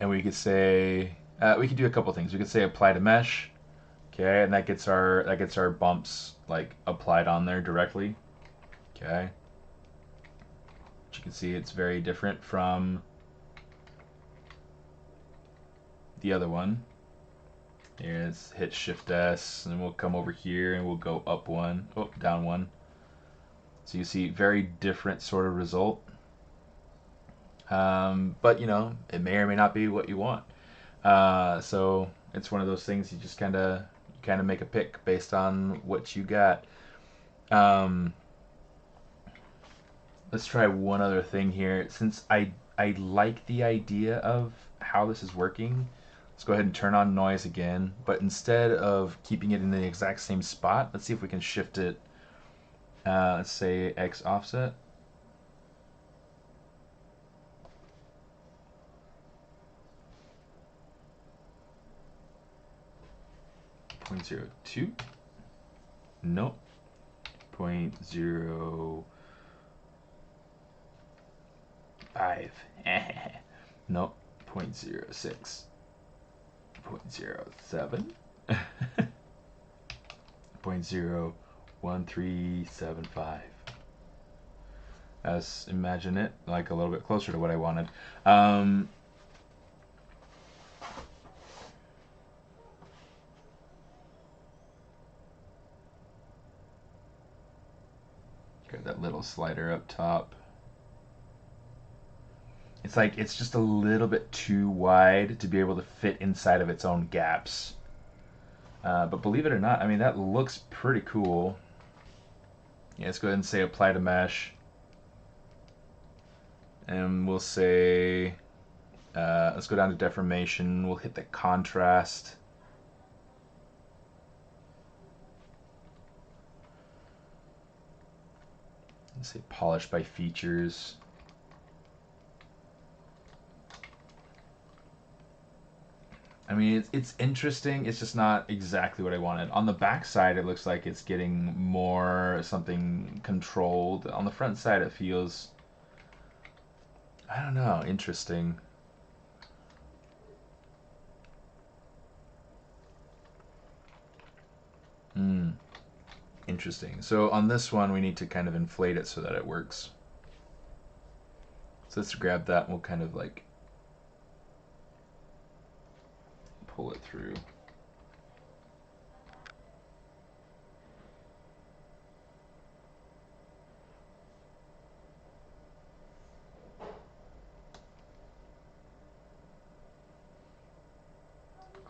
and we could say we could do a couple things. We could say apply to mesh, okay, and that gets our bumps like applied on there directly, okay. But you can see it's very different from the other one. Here, let's hit Shift S, and we'll come over here and we'll go up one, oh, down one. So you see very different sort of result. But you know, it may or may not be what you want. So it's one of those things you just kind of make a pick based on what you got. Let's try one other thing here. Since I like the idea of how this is working, let's go ahead and turn on noise again. But instead of keeping it in the exact same spot, let's see if we can shift it. Let's say X offset. 0.02. Nope. 0.05. Nope. 0.06. 0.07. 0.01375. Let's imagine it like a little bit closer to what I wanted. Got that little slider up top. It's like it's just a little bit too wide to be able to fit inside of its own gaps. But believe it or not, I mean, that looks pretty cool. Yeah, let's go ahead and say apply to mesh. And we'll say, let's go down to deformation. We'll hit the contrast. Let's say polish by features. I mean, it's interesting. It's just not exactly what I wanted. On the back side, it looks like it's getting more something controlled. On the front side, it feels, I don't know, interesting. Interesting. So on this one, we need to kind of inflate it so that it works. So let's grab that and we'll kind of like pull it through.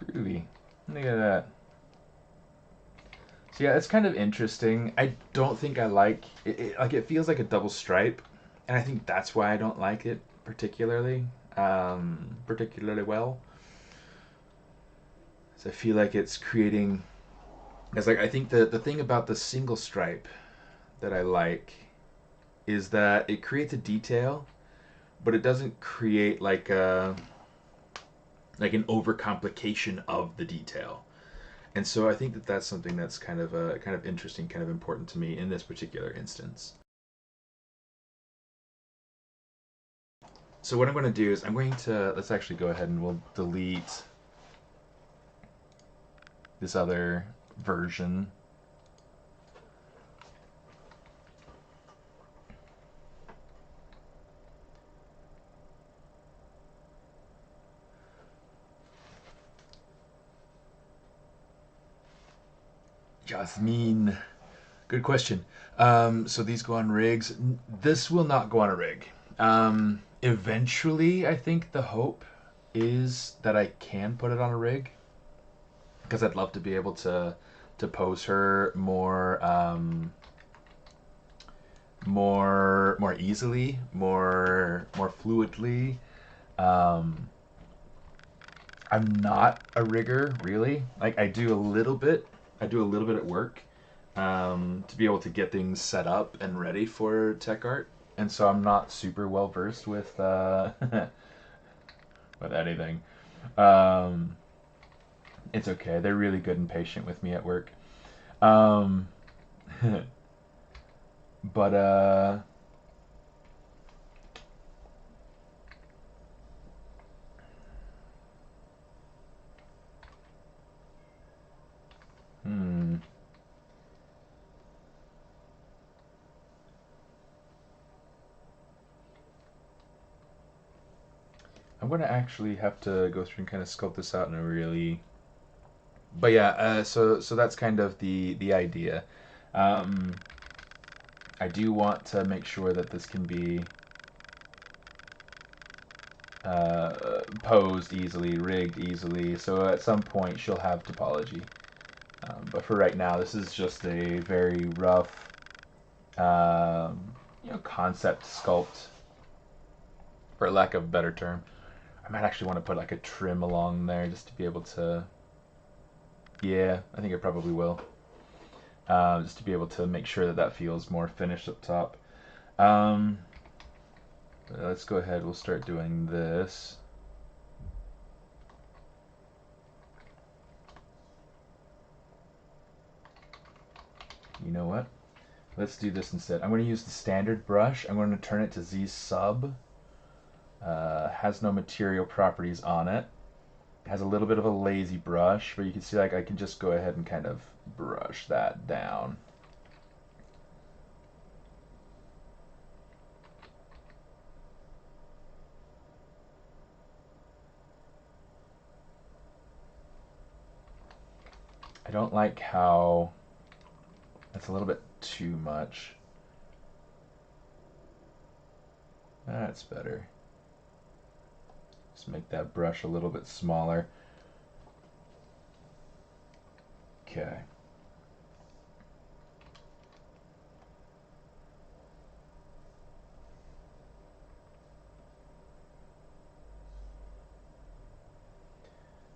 Groovy. Look at that. So yeah, it's kind of interesting. I don't think I like it, like it feels like a double stripe, and I think that's why I don't like it particularly, particularly well. So I feel like it's creating. It's like I think the thing about the single stripe that I like is that it creates a detail, but it doesn't create like an overcomplication of the detail. And so I think that that's something that's kind of interesting, kind of important to me in this particular instance. So what I'm going to do is I'm going to, let's actually go ahead and we'll delete this other version. Jasmine. Good question. So these go on rigs. This will not go on a rig. Eventually, I think the hope is that I can put it on a rig because I'd love to be able to pose her more easily, more fluidly. Um, I'm not a rigger really. Like I do a little bit. I do a little bit at work to be able to get things set up and ready for tech art, and so I'm not super well versed with with anything. Um, it's okay. They're really good and patient with me at work. Um, but hmm. I'm gonna actually have to go through and kind of sculpt this out in a really. But yeah, so that's kind of the idea. Um, I do want to make sure that this can be posed easily, rigged easily, so at some point she'll have topology. But for right now, this is just a very rough, concept sculpt, for lack of a better term. I might actually want to put like a trim along there just to be able to. Yeah, I think I probably will. Just to be able to make sure that that feels more finished up top. Um, let's go ahead. We'll start doing this. You know what? Let's do this instead. I'm going to use the standard brush. I'm going to turn it to Z sub. Has no material properties on it. Has a little bit of a lazy brush, but you can see like I can just go ahead and kind of brush that down. I don't like how that's a little bit too much. That's better. Just make that brush a little bit smaller. Okay.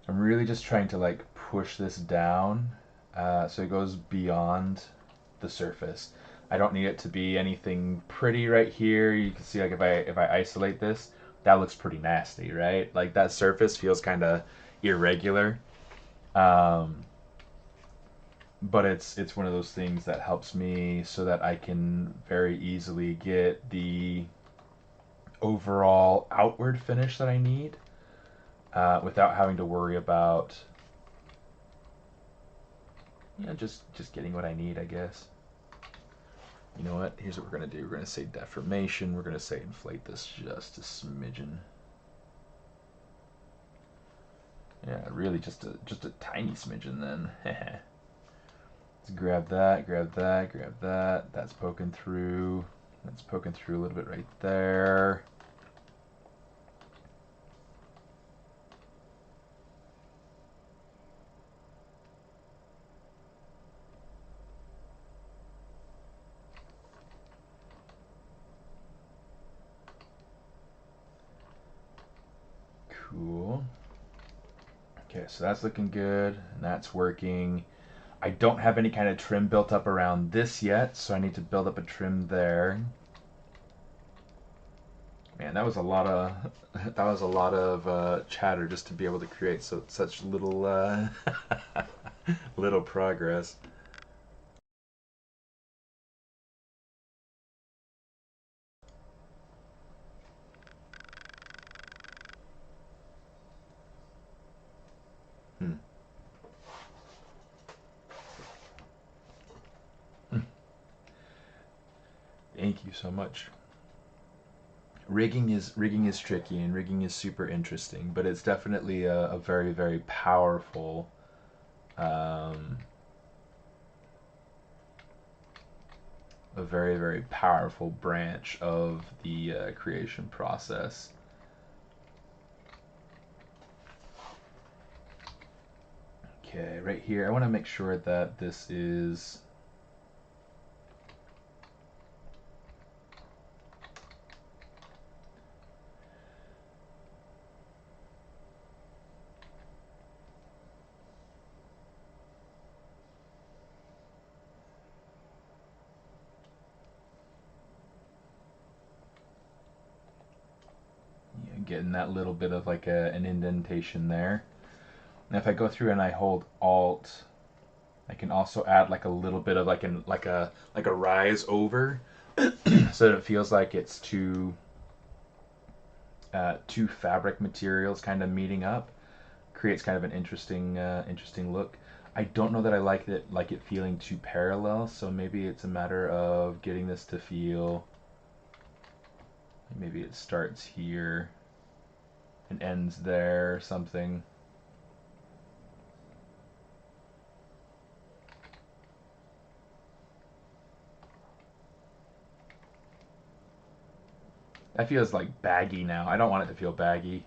I'm really just trying to like push this down so it goes beyond the surface. I don't need it to be anything pretty right here. You can see like if I isolate this, that looks pretty nasty, right? Like that surface feels kind of irregular. Um, but it's one of those things that helps me so that I can very easily get the overall outward finish that I need without having to worry about just getting what I need, I guess. You know what? Here's what we're gonna do. We're gonna say deformation. We're gonna say inflate this just a smidgen. Yeah, really just a tiny smidgen then. Let's grab that, grab that, grab that. That's poking through. That's poking through a little bit right there. Cool. Okay, so that's looking good, and that's working. I don't have any kind of trim built up around this yet, so I need to build up a trim there. Man, that was a lot of chatter just to be able to create such little little progress. Hmm. Thank you so much. Rigging is tricky and rigging is super interesting, but it's definitely a very very powerful um, a very very powerful branch of the creation process. Okay, right here, I want to make sure that this is getting that little bit of like an indentation there. And if I go through and I hold Alt, I can also add like a little bit of like a rise over, so that it feels like it's two fabric materials kind of meeting up. Creates kind of an interesting look. I don't know that I like it feeling too parallel, so maybe it's a matter of getting this to feel. Maybe it starts here and ends there or something. That feels like baggy now. I don't want it to feel baggy.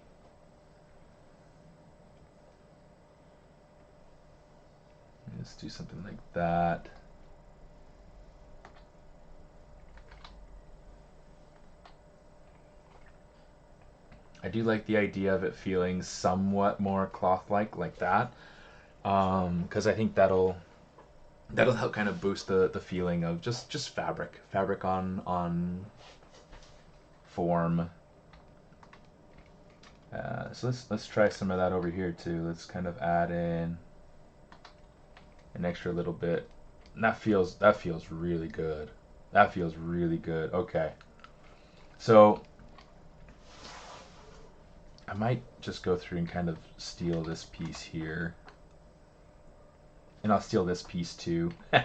Let's do something like that. I do like the idea of it feeling somewhat more cloth-like, like that, because I think that'll help kind of boost the feeling of just fabric on form. So let's try some of that over here too. Let's kind of add in an extra little bit. And that feels really good. That feels really good. Okay, so I might just go through and kind of steal this piece here. And I'll steal this piece too. So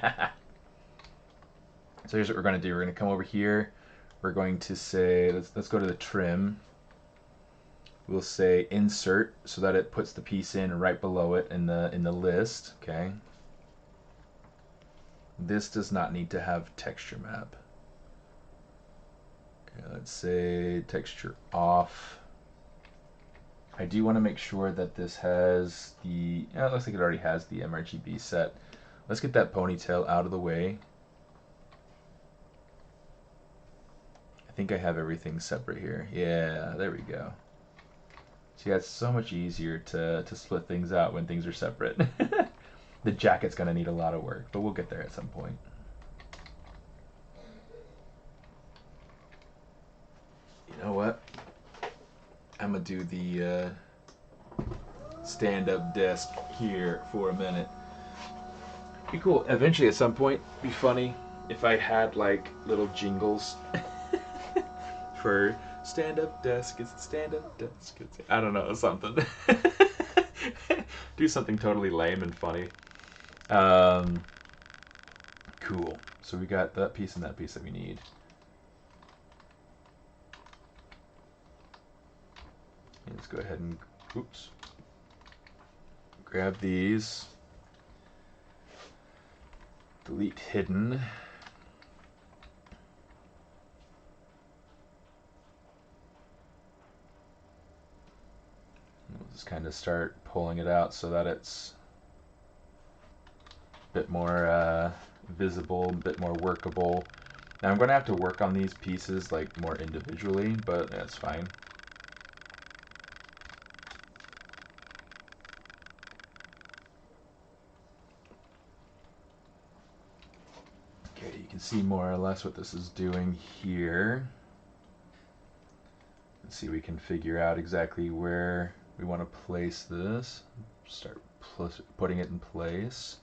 here's what we're going to do. We're going to come over here. We're going to say, let's go to the trim. We'll say insert so that it puts the piece in right below it in the list. Okay. This does not need to have texture map. Okay, let's say texture off. I do want to make sure that this has the, it looks like it already has the MRGB set. Let's get that ponytail out of the way. I think I have everything separate here. Yeah, there we go. See, it's so much easier to split things out when things are separate. The jacket's going to need a lot of work, but we'll get there at some point. You know what? I'm going to do the stand-up desk here for a minute. Be cool. Eventually, at some point, be funny if I had like little jingles for stand-up desk. It's stand-up desk. It's, I don't know, something. Do something totally lame and funny. Cool. So we got that piece and that piece that we need. Let's go ahead and, oops, grab these. Delete hidden. We'll just kind of start pulling it out so that it's a bit more visible, a bit more workable. Now I'm going to have to work on these pieces like more individually, but that's fine. Okay, you can see more or less what this is doing here. Let's see, we can figure out exactly where we want to place this. Start putting it in place.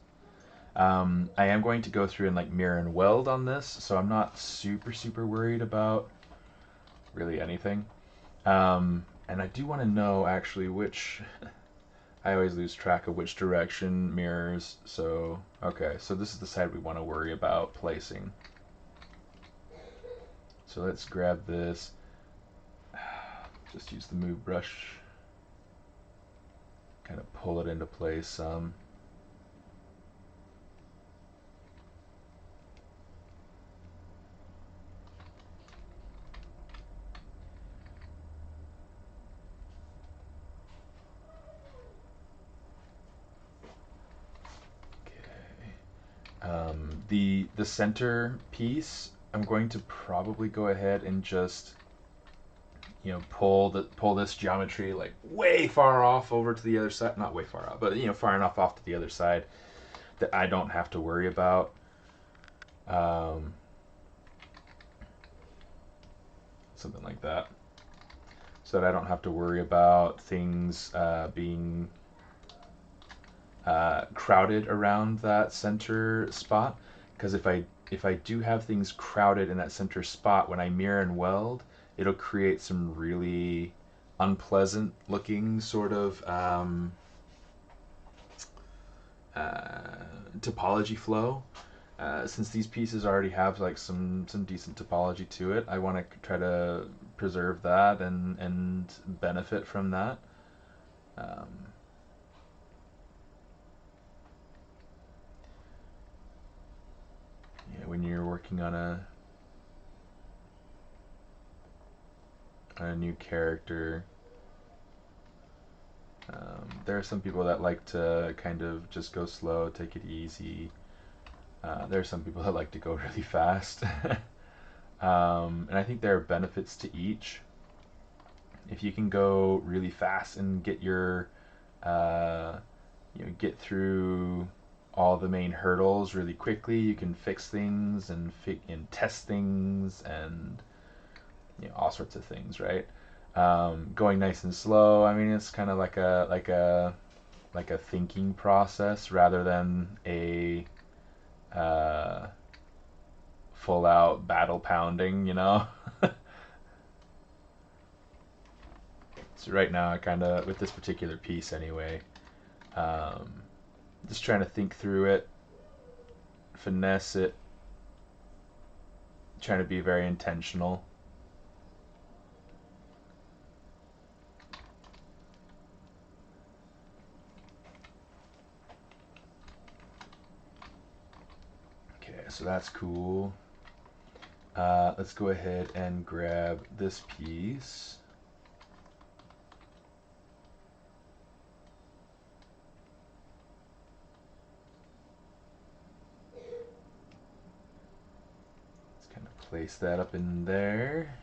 I am going to go through and like mirror and weld on this, so I'm not super worried about really anything. And I do want to know actually which, I always lose track of which direction mirrors. So, okay, so this is the side we want to worry about placing. So let's grab this. Just use the move brush. Kind of pull it into place some. The center piece, I'm going to probably go ahead and just, you know, pull this geometry like way far off over to the other side. Not way far off, but you know, far enough off to the other side that I don't have to worry about. Something like that, so that I don't have to worry about things being crowded around that center spot. Because if I do have things crowded in that center spot, when I mirror and weld, it'll create some really unpleasant looking sort of topology flow. Since these pieces already have like some decent topology to it, I want to try to preserve that and benefit from that. Yeah, when you're working on a new character, there are some people that like to kind of just go slow, take it easy. There are some people that like to go really fast. And I think there are benefits to each. If you can go really fast and get your, get through all the main hurdles really quickly, you can fix things and test things and all sorts of things, right? Going nice and slow, I mean, it's kind of like a thinking process rather than a full out battle pounding, you know. So right now, I kind of, with this particular piece anyway, just trying to think through it, finesse it, trying to be very intentional. Okay, so that's cool. Let's go ahead and grab this piece. place that up in there.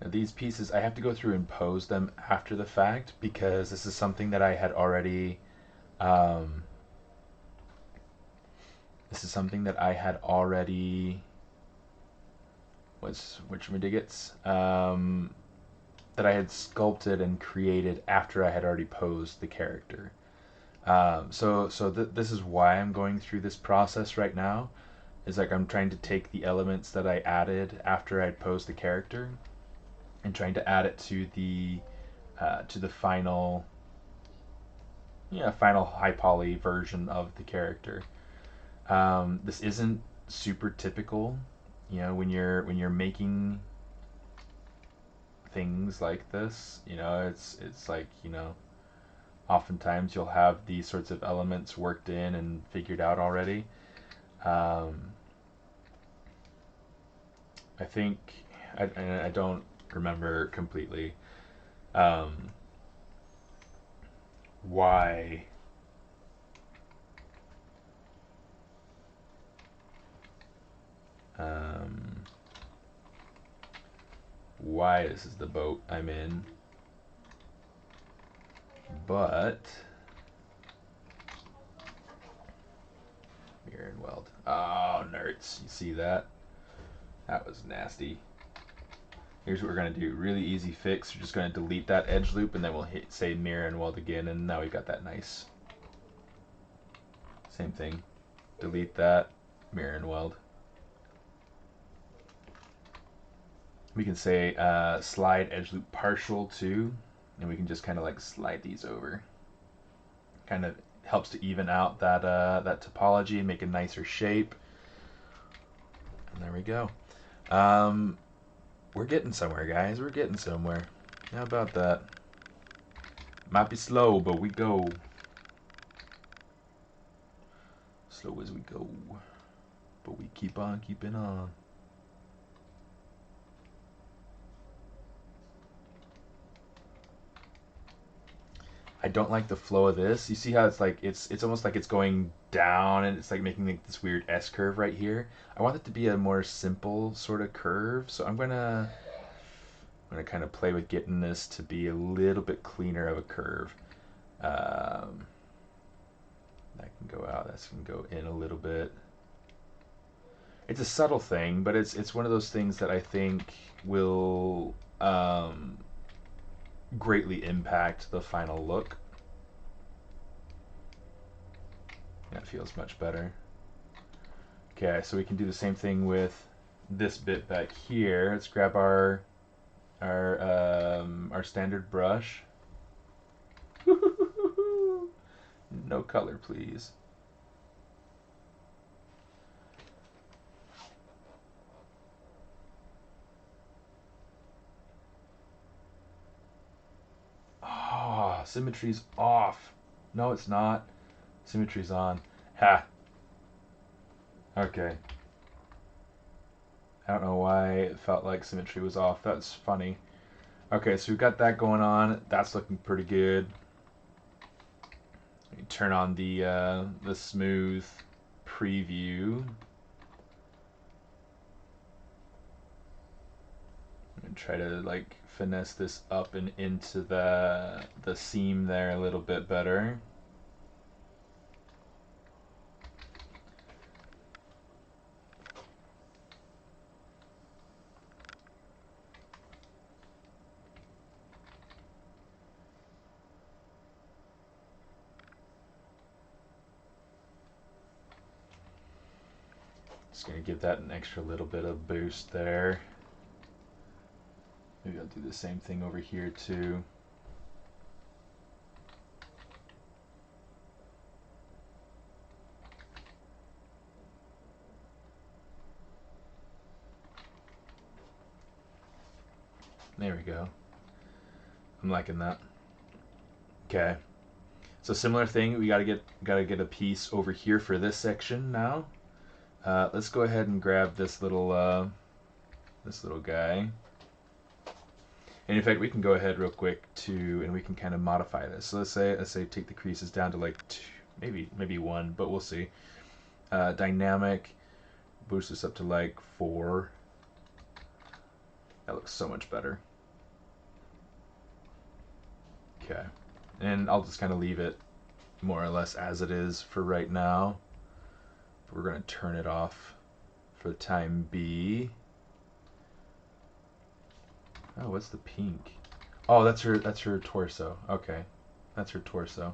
Now these pieces, I have to go through and pose them after the fact because this is something that I had already whatchamadiggits, that I had sculpted and created after I had already posed the character. This is why I'm going through this process right now. Is like I'm trying to take the elements that I added after I'd posed the character and trying to add it to the final, final high poly version of the character. This isn't super typical, when you're making things like this. It's like, oftentimes you'll have these sorts of elements worked in and figured out already. I think I don't remember completely why this is the boat I'm in, but mirror and weld. Oh, nerds, you see that? That was nasty. Here's what we're going to do. Really easy fix. We're just going to delete that edge loop, and then we'll say mirror and weld again, and now we've got that nice. Same thing. Delete that, mirror and weld. We can say slide edge loop partial too, and we can just kind of like slide these over. Kind of helps to even out that that topology and make a nicer shape. And there we go. We're getting somewhere, guys. We're getting somewhere. How about that? Might be slow, but we go. Slow as we go. But we keep on keeping on. I don't like the flow of this. You see how it's like it's almost like it's going down and it's like making like this weird S curve right here. I want it to be a more simple sort of curve, so I'm gonna kind of play with getting this to be a little bit cleaner of a curve. That can go out. That can go in a little bit. It's a subtle thing, but it's one of those things that I think will greatly impact the final look. That feels much better. Okay, so we can do the same thing with this bit back here. Let's grab our standard brush. No color, please. Oh, symmetry's off. No, it's not. Symmetry's on. Ha. Okay. I don't know why it felt like symmetry was off. That's funny. Okay, so we've got that going on. That's looking pretty good. Turn on the smooth preview. And try to like finesse this up and into the seam there a little bit better. Just gonna give that an extra little bit of boost there. Maybe I'll do the same thing over here too. There we go. I'm liking that. Okay. So similar thing, we gotta get a piece over here for this section now. Let's go ahead and grab this little guy. And in fact, we can go ahead real quick too, and we can kind of modify this. So let's say take the creases down to like 2, maybe 1, but we'll see. Dynamic, boost this up to like 4. That looks so much better. Okay, and I'll just kind of leave it more or less as it is for right now. We're going to turn it off for the time being. Oh, what's the pink? Oh, that's her torso. Okay. That's her torso.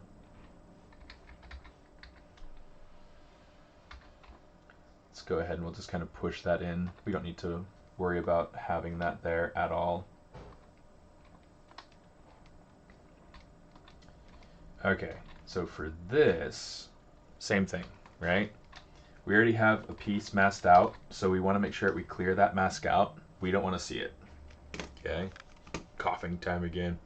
Let's go ahead and we'll just kind of push that in. We don't need to worry about having that there at all. Okay, so for this, same thing, right? We already have a piece masked out, so we want to make sure that we clear that mask out. We don't want to see it. Okay, coughing time again.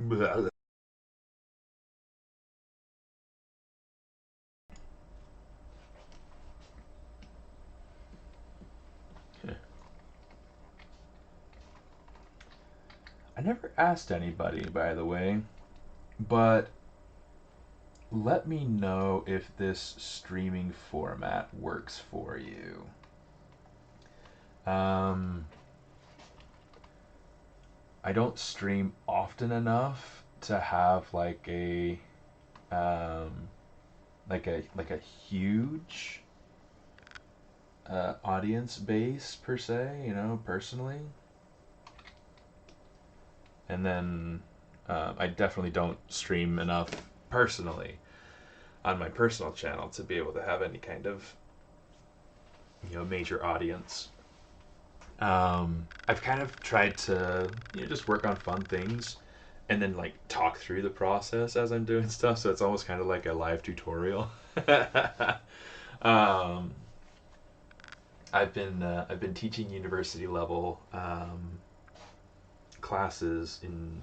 I never asked anybody, by the way, but let me know if this streaming format works for you. I don't stream often enough to have like a huge audience base per se, you know, personally. And then I definitely don't stream enough personally on my personal channel to be able to have any kind of, you know, major audience. I've kind of tried to, you know, just work on fun things and then like talk through the process as I'm doing stuff, so it's almost kind of like a live tutorial. um, I've been teaching university level classes in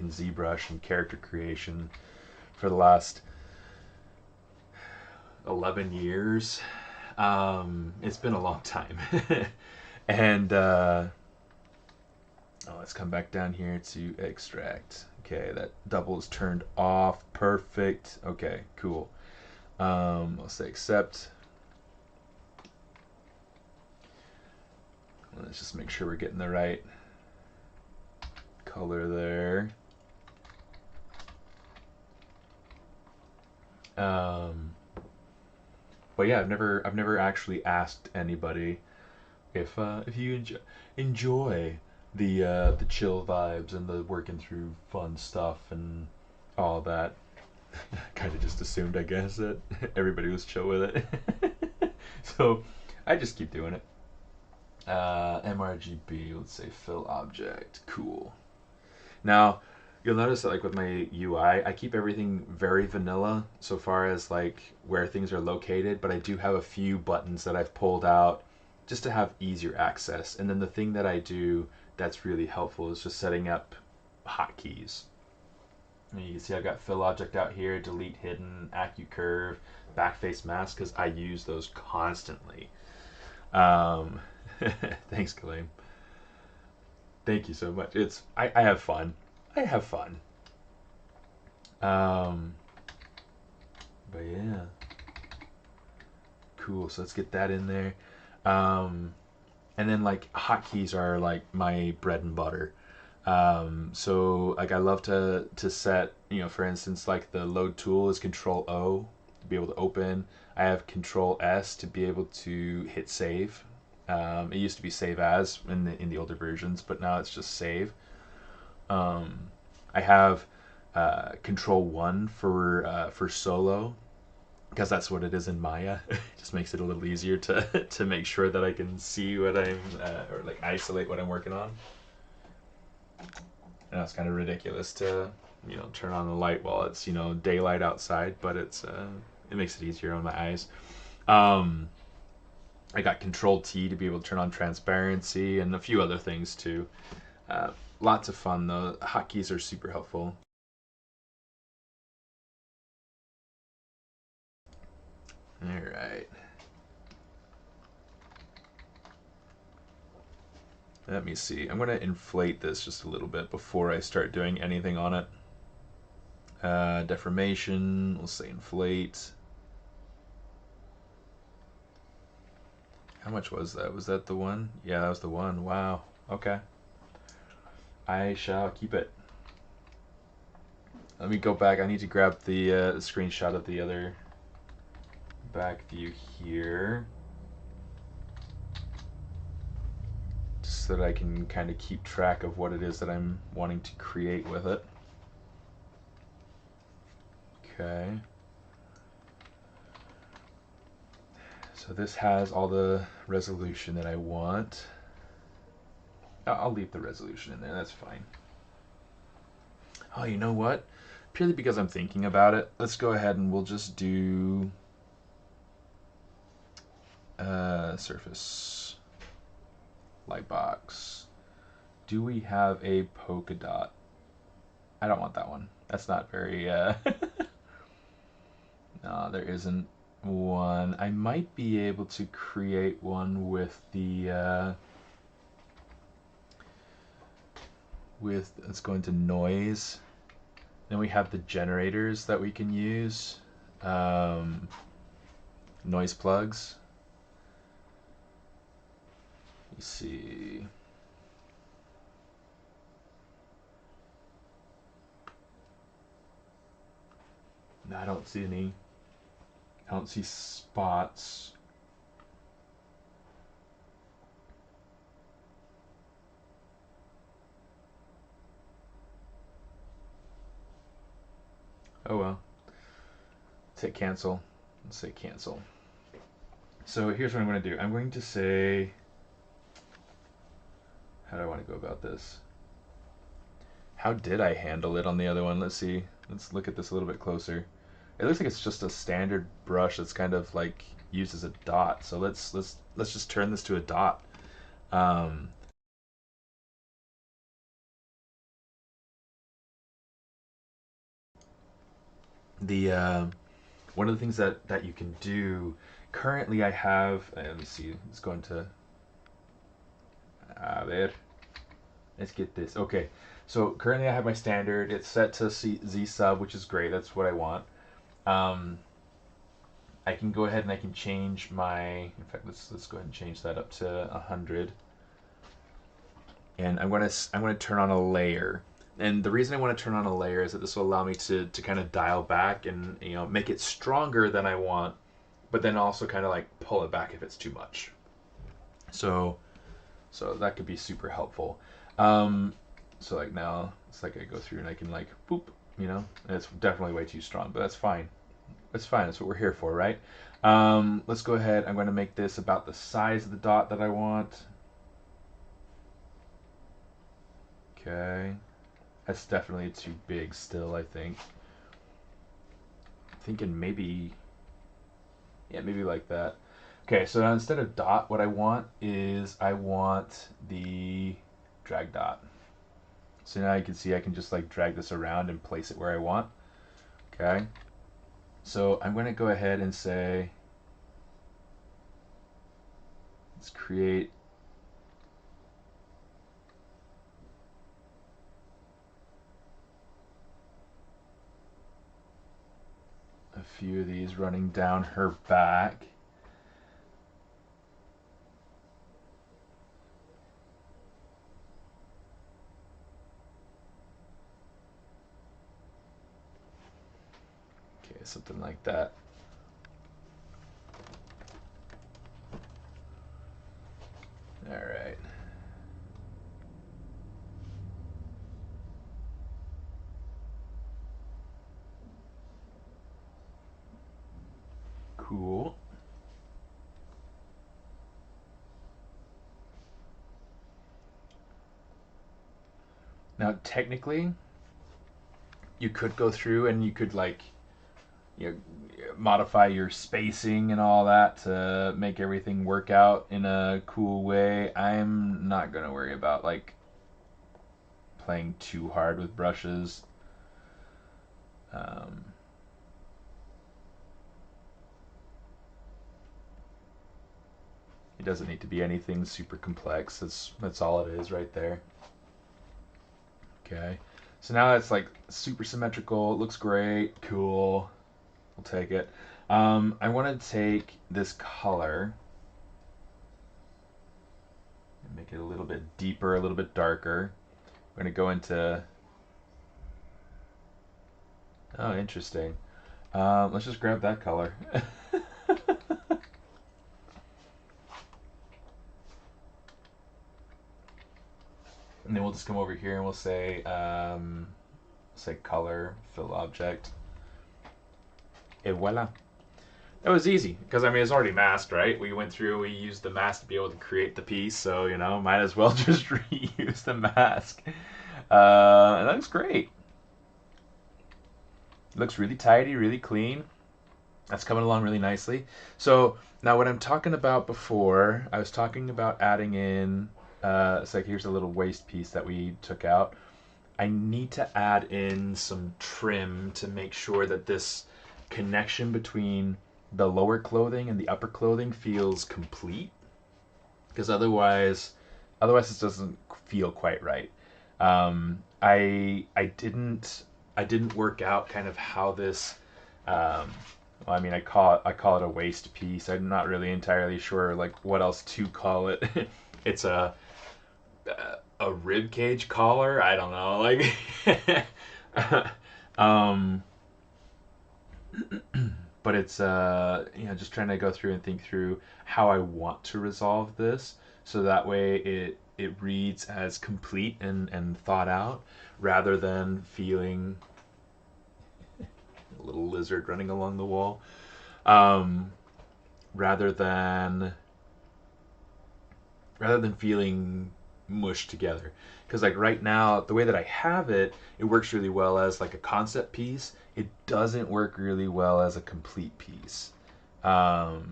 Zbrush and character creation for the last 11 years. It's been a long time. And let's come back down here to extract. Okay, that double is turned off. Perfect. Okay, cool. I'll say accept. Let's just make sure we're getting the right color there. But yeah, I've never actually asked anybody if you enjoy the chill vibes and the working through fun stuff and all that. Kind of just assumed, I guess, that everybody was chill with it. So I just keep doing it. MRGB, let's say fill object. Cool. Now, you'll notice that like with my UI, I keep everything very vanilla so far as like where things are located, but I do have a few buttons that I've pulled out just to have easier access. And then the thing that I do that's really helpful is just setting up hotkeys. And you can see I've got fill object out here, delete hidden, AccuCurve, backface mask, because I use those constantly. Thanks, Kaleem. Thank you so much. I have fun. I have fun. But yeah. Cool. So let's get that in there. And then like hotkeys are like my bread and butter. So like I love to set, you know, for instance, like the load tool is Control O to be able to open. I have Control S to be able to hit save. It used to be save as in the older versions, but now it's just save. I have Control 1 for solo, because that's what it is in Maya. It just makes it a little easier to make sure that I can see what I'm or like isolate what I'm working on. And it's kind of ridiculous to, you know, turn on the light while it's, you know, daylight outside, but it makes it easier on my eyes. I got Control T to be able to turn on transparency and a few other things too. Lots of fun though. Hotkeys are super helpful. All right. Let me see. I'm going to inflate this just a little bit before I start doing anything on it. Deformation, we'll say inflate. How much was that? Was that the one? Yeah, that was the one. Wow. Okay. I shall keep it. Let me go back. I need to grab the screenshot of the other back view here, just so that I can kind of keep track of what it is that I'm wanting to create with it. Okay. So this has all the resolution that I want. I'll leave the resolution in there, that's fine. Oh, you know what? Purely because I'm thinking about it, let's go ahead and we'll just do surface light box. Do we have a polka dot? I don't want that one. That's not very no, there isn't one. I might be able to create one with the let's go into noise. Then we have the generators that we can use, noise plugs. Let's see. No, I don't see any. I don't see spots. Oh well. Let's hit cancel. Let's say cancel. So here's what I'm going to do. I'm going to say, how do I want to go about this? How did I handle it on the other one? Let's see. Let's look at this a little bit closer. It looks like it's just a standard brush that's kind of like used as a dot. So let's just turn this to a dot. The one of the things that you can do currently, I have. Let me see. Let's go into. There. Let's get this. Okay. So currently I have my standard. It's set to Z sub, which is great. That's what I want. I can go ahead and I can change my. In fact, let's go ahead and change that up to 100. And I'm gonna turn on a layer. And the reason I want to turn on a layer is that this will allow me to kind of dial back and make it stronger than I want, but then also kind of like pull it back if it's too much. So that could be super helpful. So like now it's like I go through and I can like boop, and it's definitely way too strong, but that's fine. That's fine. That's what we're here for, right? Let's go ahead. I'm going to make this about the size of the dot that I want. Okay. That's definitely too big still, I think. I'm thinking maybe, yeah, maybe like that. Okay, so now instead of dot, what I want is I want the drag dot. So now you can see I can just like drag this around and place it where I want. Okay. So I'm going to go ahead and say, let's create a few of these running down her back. Okay, something like that. All right. Cool. Now, technically, you could go through and you could like, modify your spacing and all that to make everything work out in a cool way. I'm not gonna worry about like playing too hard with brushes. It doesn't need to be anything super complex. That's all it is right there. Okay. So now it's like super symmetrical. It looks great. Cool. We'll take it. I want to take this color and make it a little bit deeper, a little bit darker. We're going to go into... Oh, interesting. Let's just grab that color. And then we'll just come over here and we'll say color, fill object. Et voila. That was easy, because I mean, it's already masked, right? We went through, we used the mask to be able to create the piece, so, you know, might as well just reuse the mask. And that looks great. It looks really tidy, really clean. That's coming along really nicely. So now what I'm talking about before, I was talking about adding in, it's like here's a little waist piece that we took out. I need to add in some trim to make sure that this connection between the lower clothing and the upper clothing feels complete, because otherwise this doesn't feel quite right. I didn't work out kind of how this well, I mean, I call it a waist piece. I'm not really entirely sure like what else to call it. It's a rib cage collar. I don't know, like but it's you know, just trying to go through and think through how I want to resolve this, so that way it reads as complete and thought out, rather than feeling a little lizard running along the wall, rather than feeling mushed together. Because like right now, the way that I have it, it works really well as like a concept piece. It doesn't work really well as a complete piece. So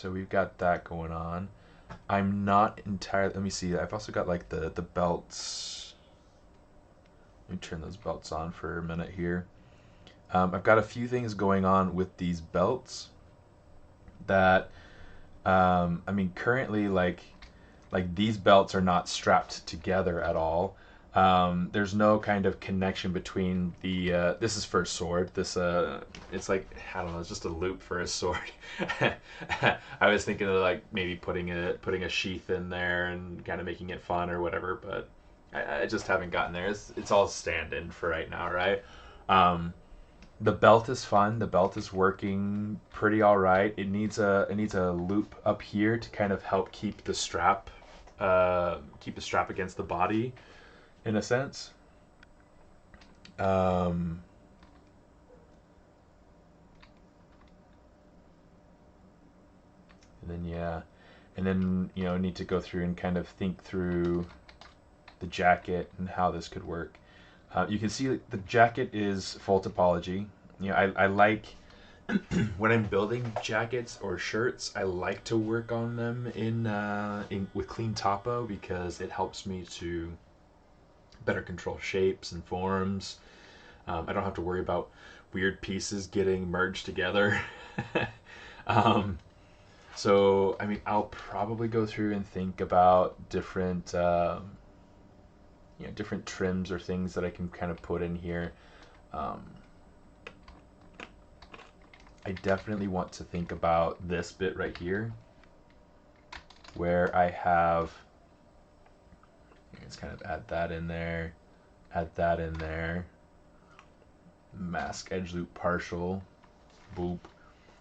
we've got that going on. I'm not entirely... Let me see. I've also got like the belts. Let me turn those belts on for a minute here. I've got a few things going on with these belts that... I mean, currently, like these belts are not strapped together at all. There's no kind of connection between the this is for a sword. This it's like, I don't know, it's just a loop for a sword. I was thinking of like maybe putting a sheath in there and kind of making it fun or whatever, but I just haven't gotten there. It's all stand-in for right now, right? The belt is fun. The belt is working pretty all right. It needs a loop up here to kind of help keep the strap against the body, in a sense. And then you know, need to go through and kind of think through the jacket and how this could work. You can see the jacket is full topology. You know, I like when I'm building jackets or shirts, I like to work on them in with clean topo, because it helps me to better control shapes and forms. I don't have to worry about weird pieces getting merged together. So I mean, I'll probably go through and think about different you know, different trims or things that I can kind of put in here. I definitely want to think about this bit right here, where I have, let's kind of add that in there, mask edge loop partial, boop.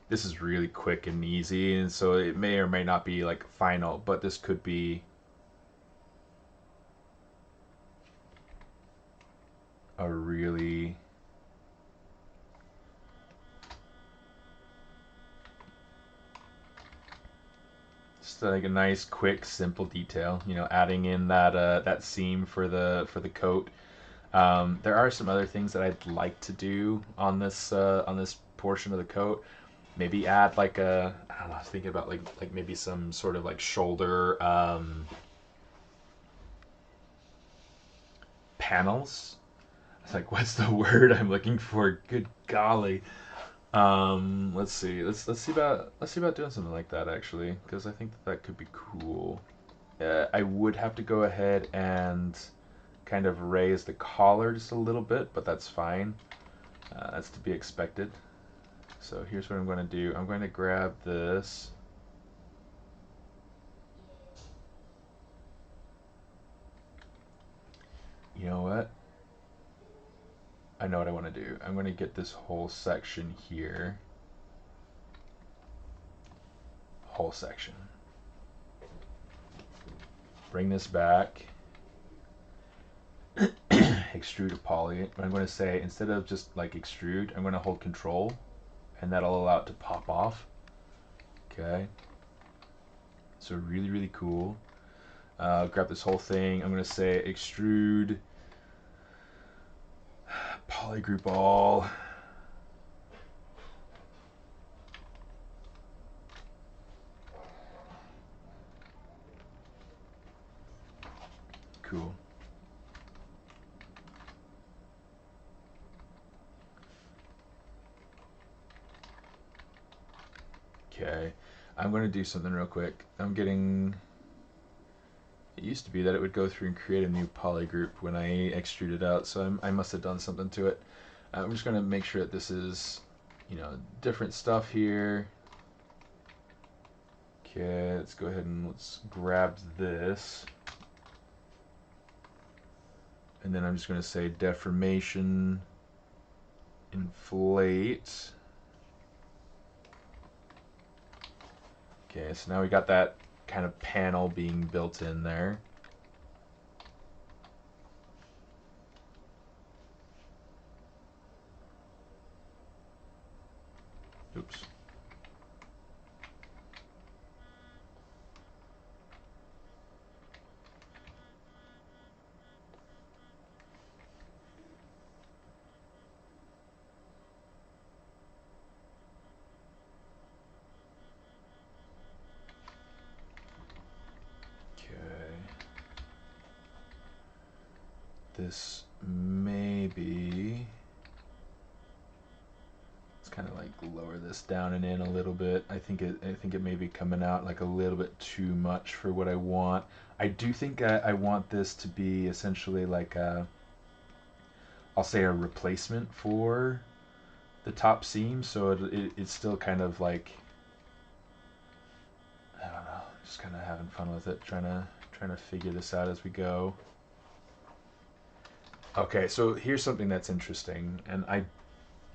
This is really quick and easy, and so it may or may not be like final, but this could be a really just like a nice, quick, simple detail. You know, adding in that seam for the coat. There are some other things that I'd like to do on this portion of the coat. Maybe add like a, I don't know, I was thinking about like maybe some sort of like shoulder panels. It's like, what's the word I'm looking for? Good golly. Let's see. Let's see about doing something like that actually, because I think that that could be cool. I would have to go ahead and kind of raise the collar just a little bit, but that's fine. That's to be expected. So here's what I'm going to do. I'm going to grab this. You know what? I know what I want to do. I'm going to get this whole section here. Whole section. Bring this back. Extrude to poly. But I'm going to say, instead of just like extrude, I'm going to hold control, and that'll allow it to pop off. Okay. So really, really cool. Grab this whole thing. I'm going to say extrude polygroup all. Cool. Okay. I'm going to do something real quick. I'm getting... It used to be that it would go through and create a new poly group when I extrude it out, so I must have done something to it. I'm just going to make sure that this is, you know, different stuff here. Okay, let's go ahead and let's grab this. And then I'm just going to say deformation, inflate. Okay, so now we got that kind of panel being built in there. Oops. This maybe, let's kind of like lower this down and in a little bit. I think it may be coming out like a little bit too much for what I want. I do think I want this to be essentially like a, I'll say a replacement for the top seam, so it's still kind of like, I don't know, just kind of having fun with it, trying to figure this out as we go. Okay, so here's something that's interesting, and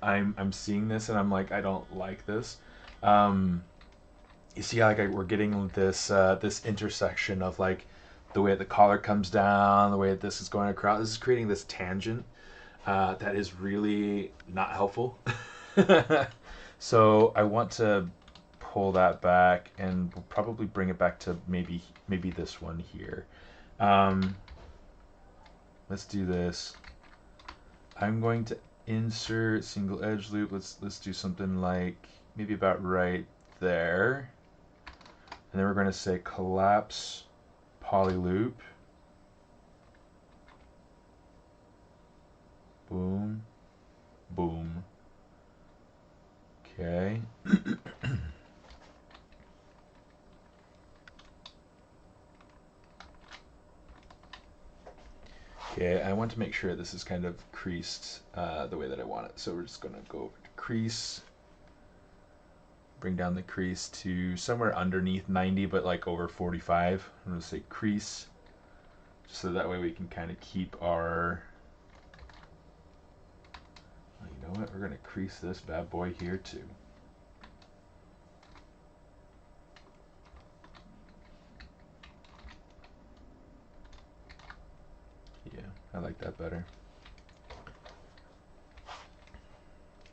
I'm seeing this, and I'm like, I don't like this. You see, how, like we're getting this this intersection of like the way that the collar comes down, the way that this is going across. This is creating this tangent that is really not helpful. So I want to pull that back, and we'll probably bring it back to maybe this one here. Let's do this. I'm going to insert single edge loop. Let's do something like maybe about right there. And then we're going to say collapse poly loop. Boom. Boom. Okay. Okay, I want to make sure this is kind of creased the way that I want it. So we're just going to go over to crease, bring down the crease to somewhere underneath 90, but like over 45. I'm going to say crease, just so that way we can kind of keep our, well, you know what, we're going to crease this bad boy here too. Yeah, I like that better.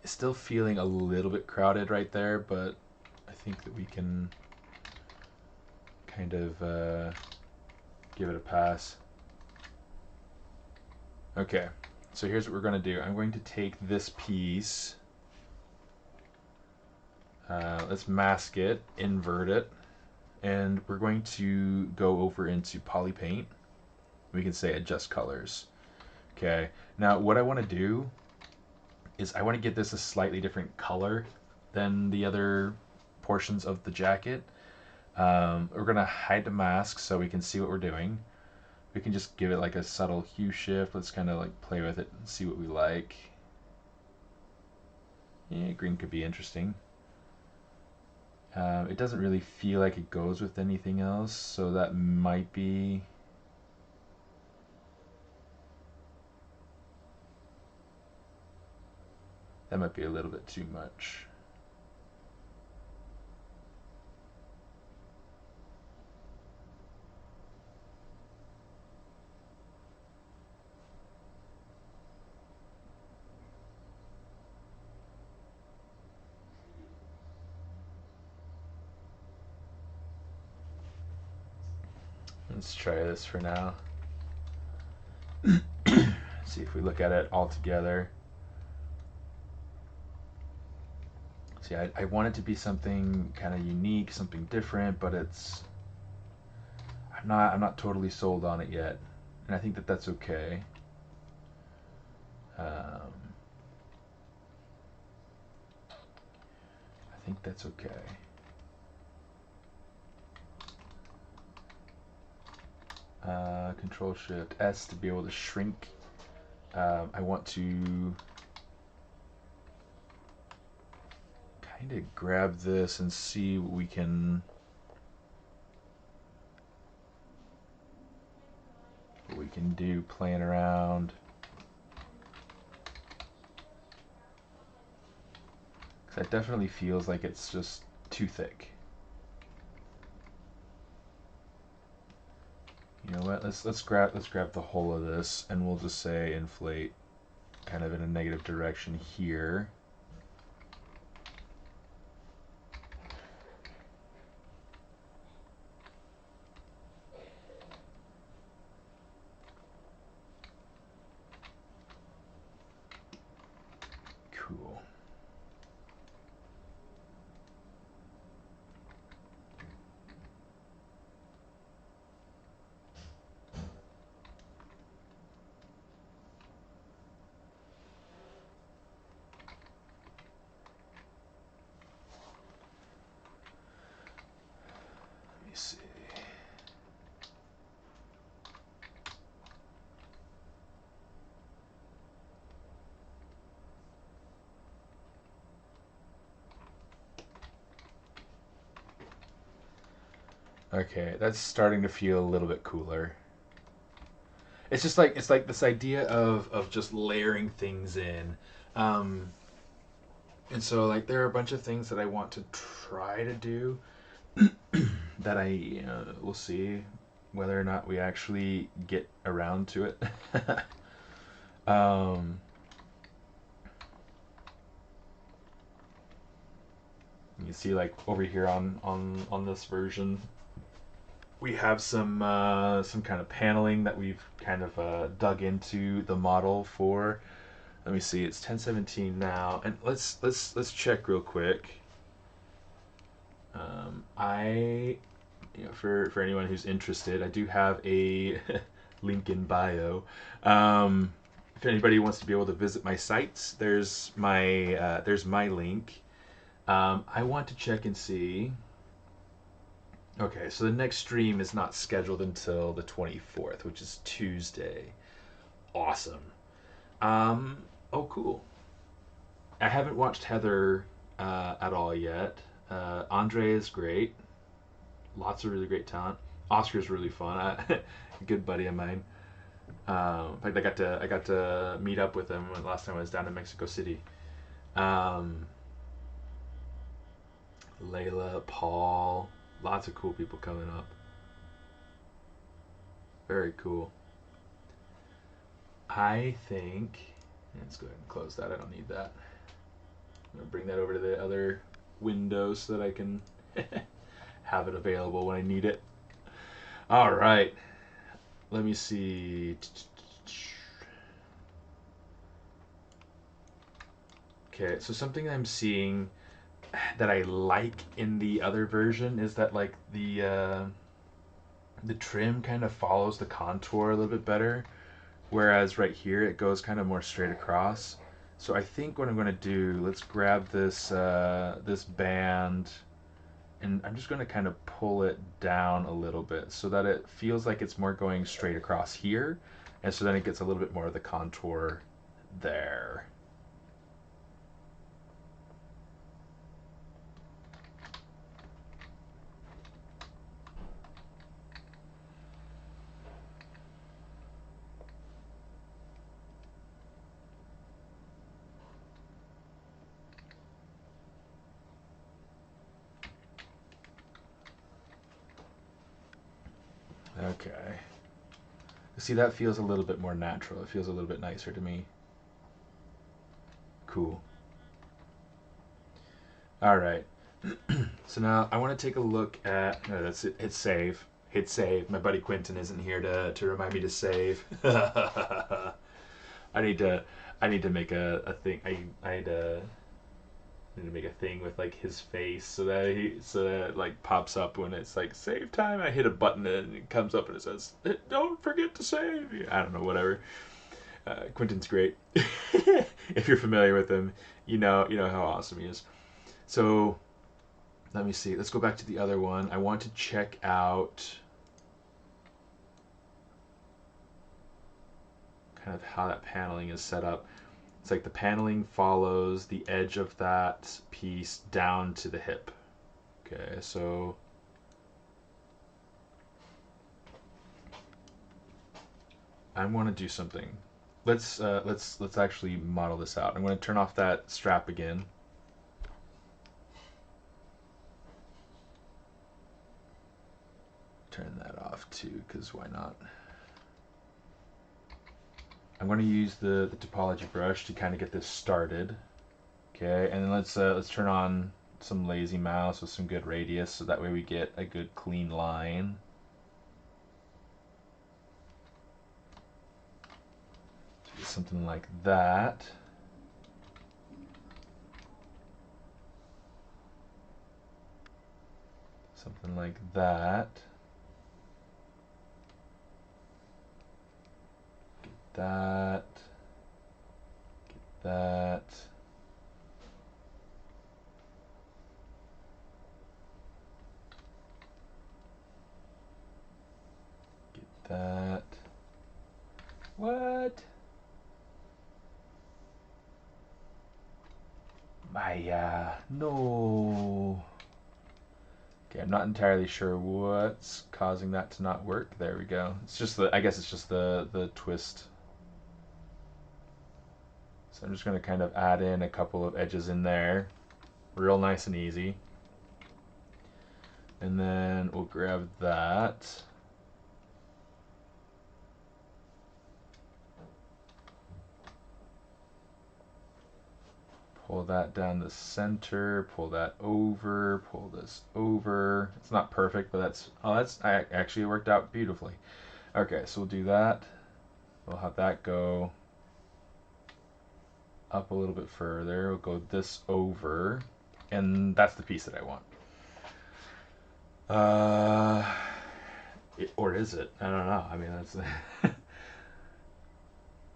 It's still feeling a little bit crowded right there, but I think that we can kind of give it a pass. Okay, so here's what we're going to do. I'm going to take this piece, let's mask it, invert it, and we're going to go over into poly paint. We can say adjust colors. Okay, now what I want to do is I want to get this a slightly different color than the other portions of the jacket. We're going to hide the mask so we can see what we're doing. We can just give it like a subtle hue shift. Let's kind of like play with it and see what we like. Yeah, green could be interesting. It doesn't really feel like it goes with anything else, so that might be... that might be a little bit too much. Let's try this for now. See if we look at it all together. See, I want it to be something kind of unique, something different, but it's... I'm not totally sold on it yet, and I think that that's okay. I think that's okay. Control Shift S to be able to shrink. I want to kind of grab this and see what we can do playing around. Because that definitely feels like it's just too thick. You know what? Let's grab the whole of this, and we'll just say inflate, kind of in a negative direction here. Cool. See. Okay, that's starting to feel a little bit cooler. It's just like this idea of just layering things in. And so like there are a bunch of things that I want to try to do that I we'll see whether or not we actually get around to it. You see, like over here on this version, we have some kind of paneling that we've kind of dug into the model for. Let me see, it's 10:17 now, and let's check real quick. For anyone who's interested, I do have a link in bio. If anybody wants to be able to visit my sites, there's my link. I want to check and see. Okay, so the next stream is not scheduled until the 24th, which is Tuesday. Awesome. Oh, cool. I haven't watched Heather at all yet. Andre is great. Lots of really great talent. Oscar's really fun. A good buddy of mine. In fact, I got to meet up with him last time I was down in Mexico City. Layla, Paul, lots of cool people coming up. Very cool. I think, let's go ahead and close that. I don't need that. I'm gonna bring that over to the other window so that I can have it available when I need it. All right, let me see. Okay, so something I'm seeing that I like in the other version is that like the trim kind of follows the contour a little bit better, whereas right here it goes kind of more straight across. So I think what I'm going to do, let's grab this this band, and I'm just going to kind of pull it down a little bit so that it feels like it's more going straight across here, and so then it gets a little bit more of the contour there. Okay. See, that feels a little bit more natural. It feels a little bit nicer to me. Cool. All right. So now I want to take a look at. No, that's it. Hit save. Hit save. My buddy Quentin isn't here to remind me to save. I need to I need to make a thing. Need to make a thing with like his face so that it like pops up when it's like save time. I hit a button and it comes up and it says don't forget to save. I don't know, whatever. Quentin's great. If you're familiar with him, you know how awesome he is. So let me see. Let's go back to the other one. I want to check out kind of how that paneling is set up. It's like the paneling follows the edge of that piece down to the hip. Okay, so I want to do something. Let's actually model this out. I'm going to turn off that strap again. Turn that off too, because why not? I'm going to use the topology brush to kind of get this started. Okay, and then let's turn on some lazy mouse with some good radius, so that way we get a good clean line. So something like that. Something like that. That, get that, get that. What? No. Okay, I'm not entirely sure what's causing that to not work. There we go. It's just I guess it's just the twist. So I'm just going to kind of add in a couple of edges in there. Real nice and easy. And then we'll grab that. Pull that down the center, pull that over, pull this over. It's not perfect, but that's actually worked out beautifully. Okay, so we'll do that. We'll have that go up a little bit further. We'll go this over, and that's the piece that I want. Or is it? I don't know. I mean, that's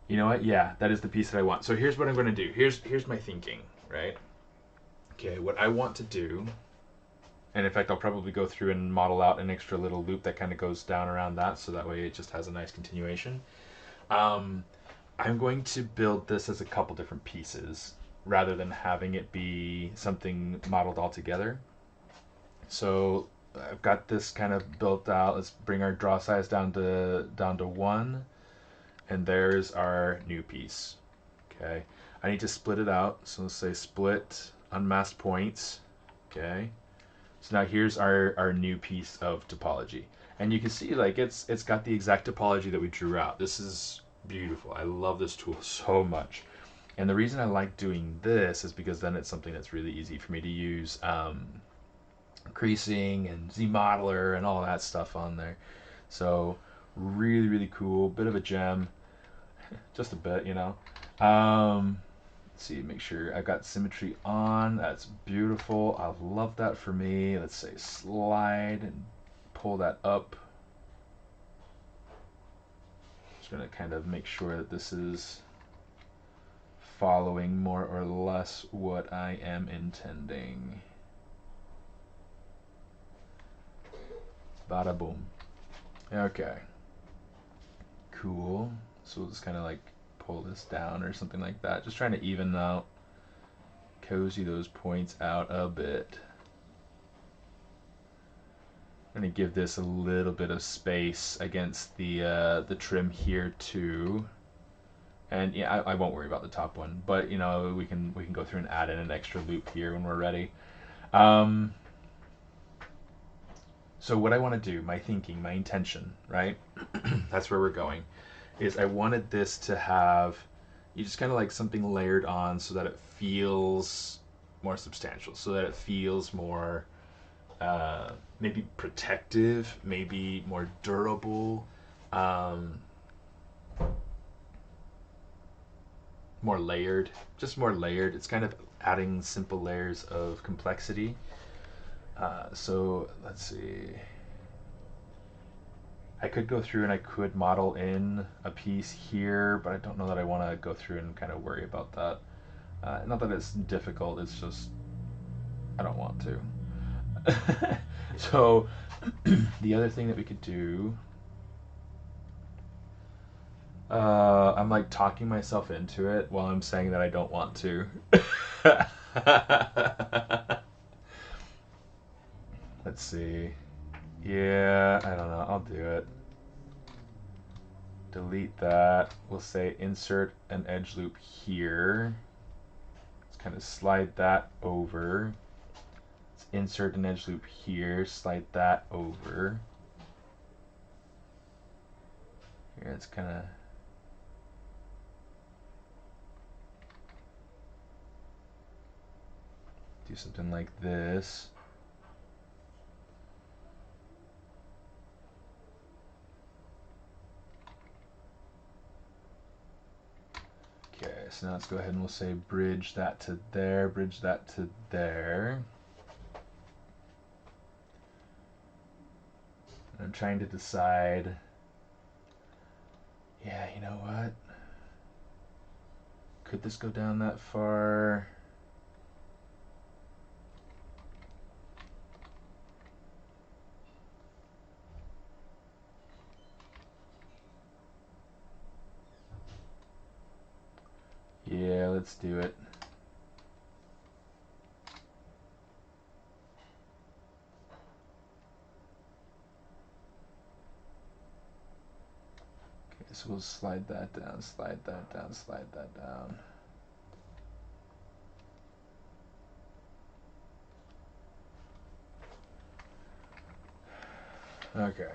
you know what? Yeah, that is the piece that I want. So here's what I'm going to do. Here's my thinking, right? Okay, what I want to do, and in fact, I'll probably go through and model out an extra little loop that kind of goes down around that, so that way it just has a nice continuation. I'm going to build this as a couple different pieces rather than having it be something modeled all together. So I've got this kind of built out. Let's bring our draw size down to 1. And there's our new piece. Okay, I need to split it out. So let's say split unmasked points. Okay, so now here's our new piece of topology, and you can see like it's got the exact topology that we drew out. This is beautiful. I love this tool so much, and the reason I like doing this is because then it's something that's really easy for me to use creasing and ZModeler and all that stuff on there. So really cool, bit of a gem. Just a bit, you know. Let's see, make sure I've got symmetry on. That's beautiful. I love that for me. Let's say slide and pull that up. Just gonna kind of make sure that this is following more or less what I am intending. Bada boom. Okay. Cool. So we'll just kind of like pull this down or something like that. Just trying to even out, cozy those points out a bit. I'm going to give this a little bit of space against the trim here too. And yeah, I won't worry about the top one, but you know, we can go through and add in an extra loop here when we're ready. So what I want to do, my thinking, my intention, right? That's where we're going. Is I wanted this to have, you just kind of like something layered on so that it feels more substantial, so that it feels more maybe protective, maybe more durable, more layered, just more layered. It's kind of adding simple layers of complexity. So let's see. I could go through and I could model in a piece here, but I don't know that I want to go through and kind of worry about that. Not that it's difficult, it's just I don't want to. So the other thing that we could do, I'm like talking myself into it while I'm saying that I don't want to. Let's see. Yeah, I don't know. I'll do it. Delete that. We'll say insert an edge loop here. Let's kind of slide that over. Let's insert an edge loop here. Slide that over. Here, it's kind of... do something like this. Okay, so now let's go ahead and we'll say bridge that to there, bridge that to there. And I'm trying to decide, yeah, you know what? Could this go down that far? Yeah, let's do it. Okay, so we'll slide that down, slide that down, slide that down. Okay.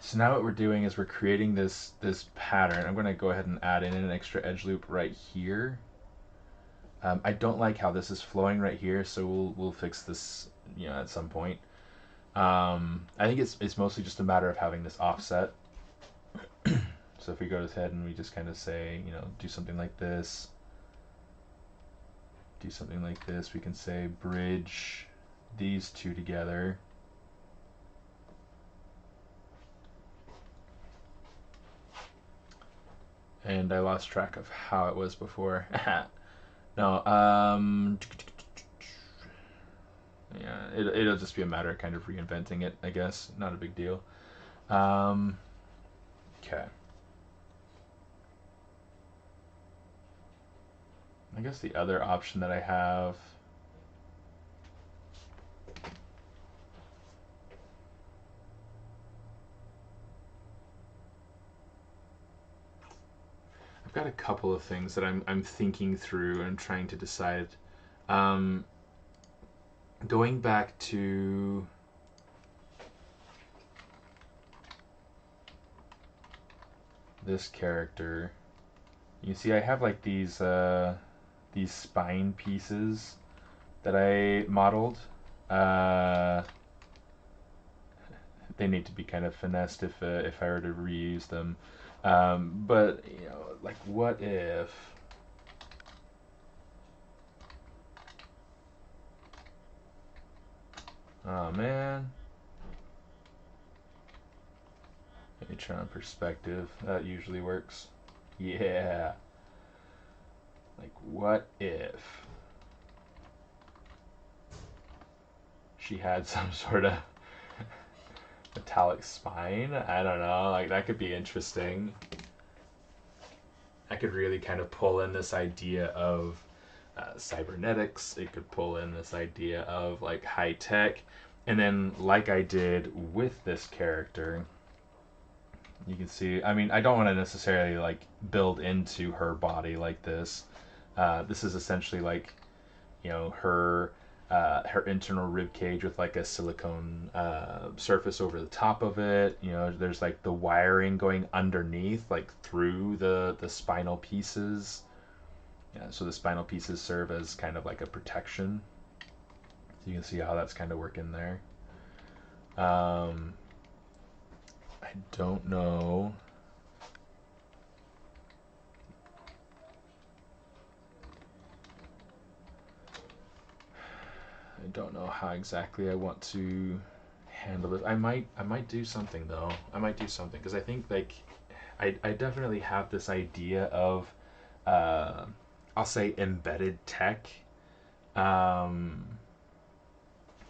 So now what we're doing is we're creating this pattern. I'm going to go ahead and add in an extra edge loop right here. I don't like how this is flowing right here, so we'll fix this, you know, at some point. I think it's mostly just a matter of having this offset. So if we go ahead and we just kind of say, you know, do something like this, do something like this, we can say bridge these two together. And I lost track of how it was before. No, yeah, it'll just be a matter of kind of reinventing it, I guess. Not a big deal. Okay. I guess the other option that I have, I've got a couple of things that I'm thinking through and trying to decide. Going back to this character, you see I have like these spine pieces that I modeled. They need to be kind of finessed if I were to reuse them. But you know, like, what if? Oh man. Let me try on perspective. That usually works. Yeah. Like, what if she had some sort of metallic spine? I don't know, like that could be interesting. I could really kind of pull in this idea of cybernetics. It could pull in this idea of like high tech. And then, like I did with this character, you can see, I mean, I don't want to necessarily like build into her body like this. This is essentially like, you know, her internal rib cage with like a silicone surface over the top of it. You know, there's like the wiring going underneath, like through the spinal pieces. Yeah, so the spinal pieces serve as kind of like a protection. So you can see how that's kind of working there. I don't know. I don't know how exactly I want to handle it. I might do something though. I might do something because I think like I definitely have this idea of I'll say embedded tech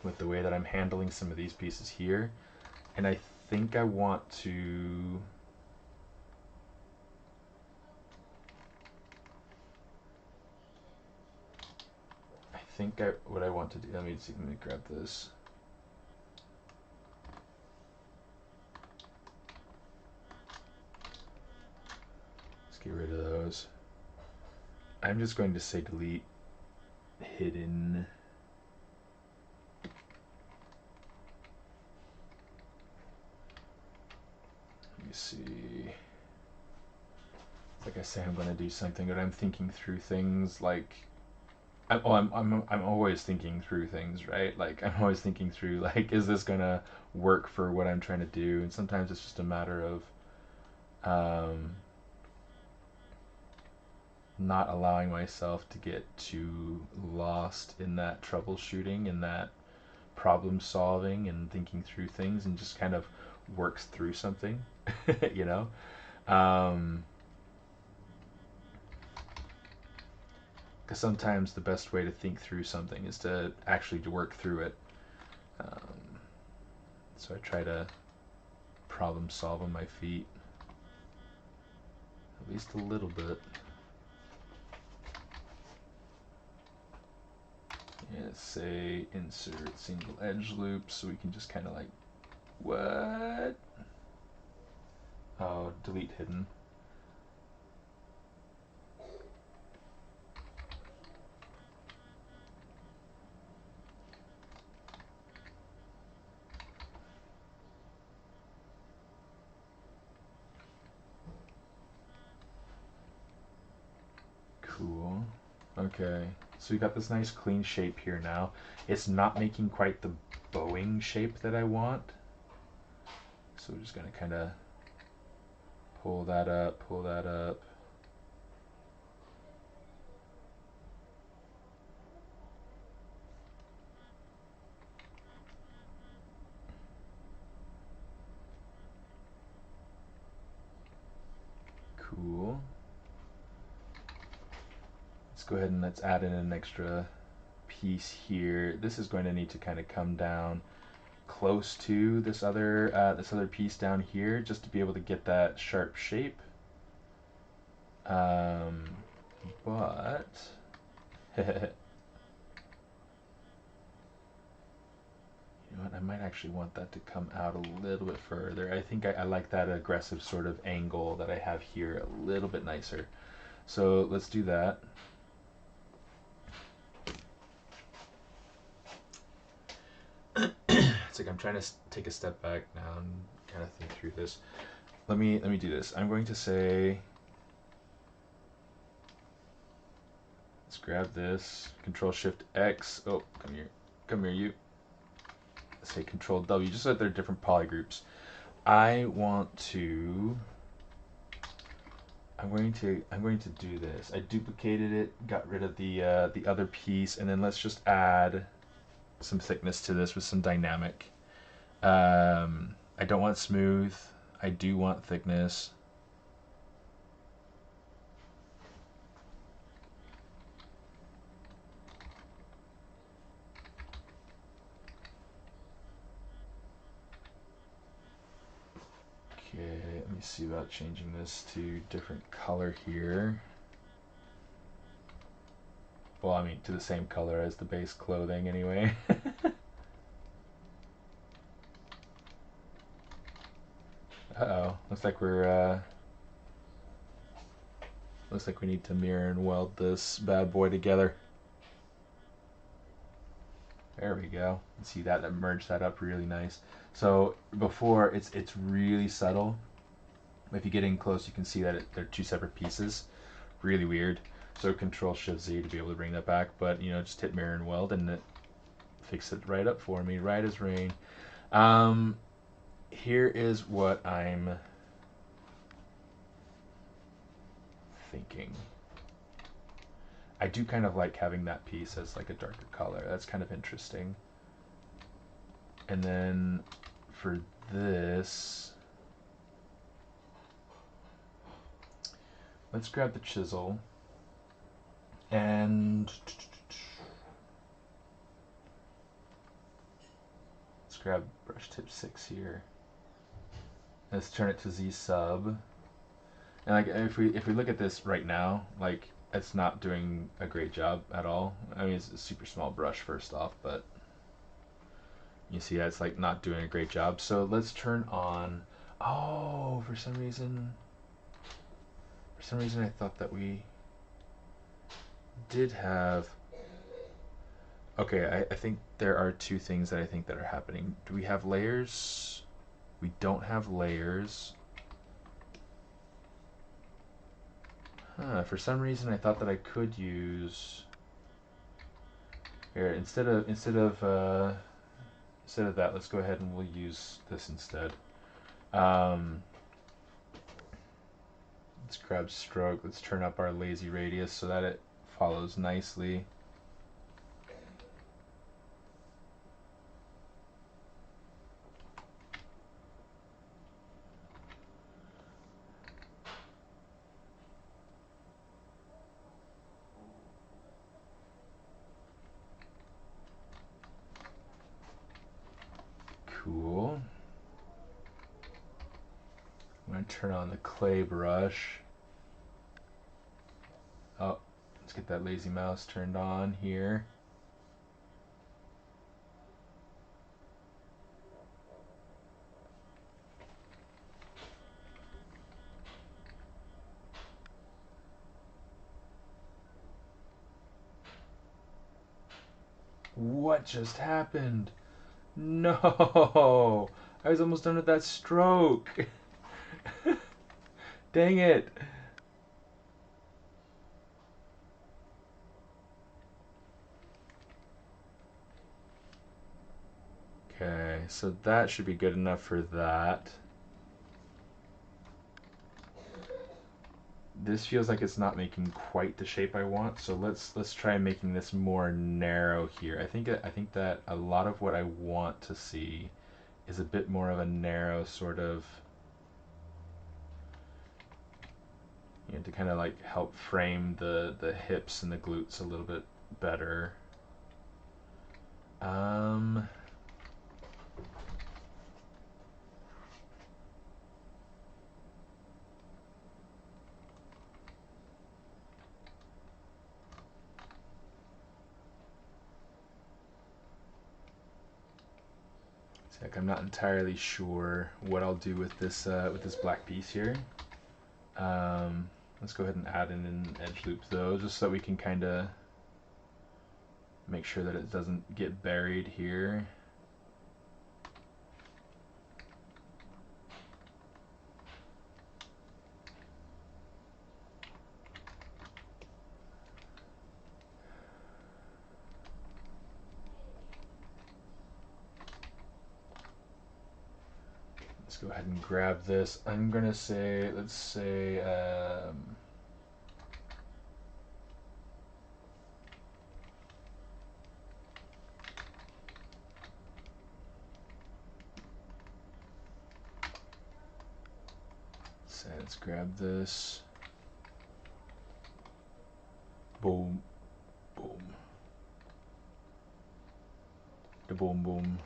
with the way that I'm handling some of these pieces here, and I think I want to. What I want to do. Let me see. Let me grab this. Let's get rid of those. I'm just going to say delete hidden. Let me see. Like I say, I'm going to do something, but I'm thinking through things like. I'm always thinking through things, right? Like I'm always thinking through like, is this gonna work for what I'm trying to do? And sometimes it's just a matter of not allowing myself to get too lost in that troubleshooting and that problem solving and thinking through things, and just kind of works through something, you know. Because sometimes the best way to think through something is to actually work through it. So I try to problem solve on my feet, at least a little bit. Yeah, say insert single edge loop, so we can just kind of like, what? Oh, delete hidden. Cool. Okay, so we got this nice clean shape here now. It's not making quite the bowing shape that I want. So we're just gonna kind of pull that up, pull that up. Cool. Let's go ahead and let's add in an extra piece here. This is going to need to kind of come down close to this other piece down here, just to be able to get that sharp shape. But you know what, I might actually want that to come out a little bit further. I think I like that aggressive sort of angle that I have here a little bit nicer. So let's do that. It's like I'm trying to take a step back now and kind of think through this. Let me do this. I'm going to say, let's grab this, Control Shift X. Oh, come here, you. Let's say Control W, just so that they're different polygroups. I'm going to do this. I duplicated it, got rid of the other piece, and then let's just add some thickness to this with some dynamic. I don't want smooth. I do want thickness. me see about changing this to different color here. Well, I mean, to the same color as the base clothing anyway. Uh-oh, looks like we need to mirror and weld this bad boy together. There we go. You see that merged that up really nice. So before it's really subtle. If you get in close, you can see that they're two separate pieces. Really weird. So Control-Shift-Z to be able to bring that back, but you know, just hit mirror and weld and it fixed it right up for me, right as rain. Here is what I'm thinking. I do kind of like having that piece as like a darker color. That's kind of interesting. And then for this, let's grab the chisel and let's grab brush tip 6 here. Let's turn it to Z sub. And like if we look at this right now, like it's not doing a great job at all. I mean, it's a super small brush first off, but you see that it's like not doing a great job. So let's turn on. Oh, for some reason I thought that we did have. Okay, I think there are two things that I think that are happening. Do we have layers? We don't have layers. Huh, for some reason I thought that I could use here instead of that, let's go ahead and we'll use this instead. Let's grab stroke, let's turn up our lazy radius so that it follows nicely. Cool. I'm going to turn on the clay brush. Oh, let's get that lazy mouse turned on here. What just happened? No! I was almost done with that stroke. Dang it. Okay, so that should be good enough for that. This feels like it's not making quite the shape I want, so let's try making this more narrow here. I think that a lot of what I want to see is a bit more of a narrow sort of, you know, to kind of like help frame the hips and the glutes a little bit better. Like I'm not entirely sure what I'll do with this black piece here. Let's go ahead and add in an edge loop though, just so that we can kind of make sure that it doesn't get buried here. Let's go ahead and grab this. I'm gonna say, let's say, let's grab this. Boom, boom, da boom, boom.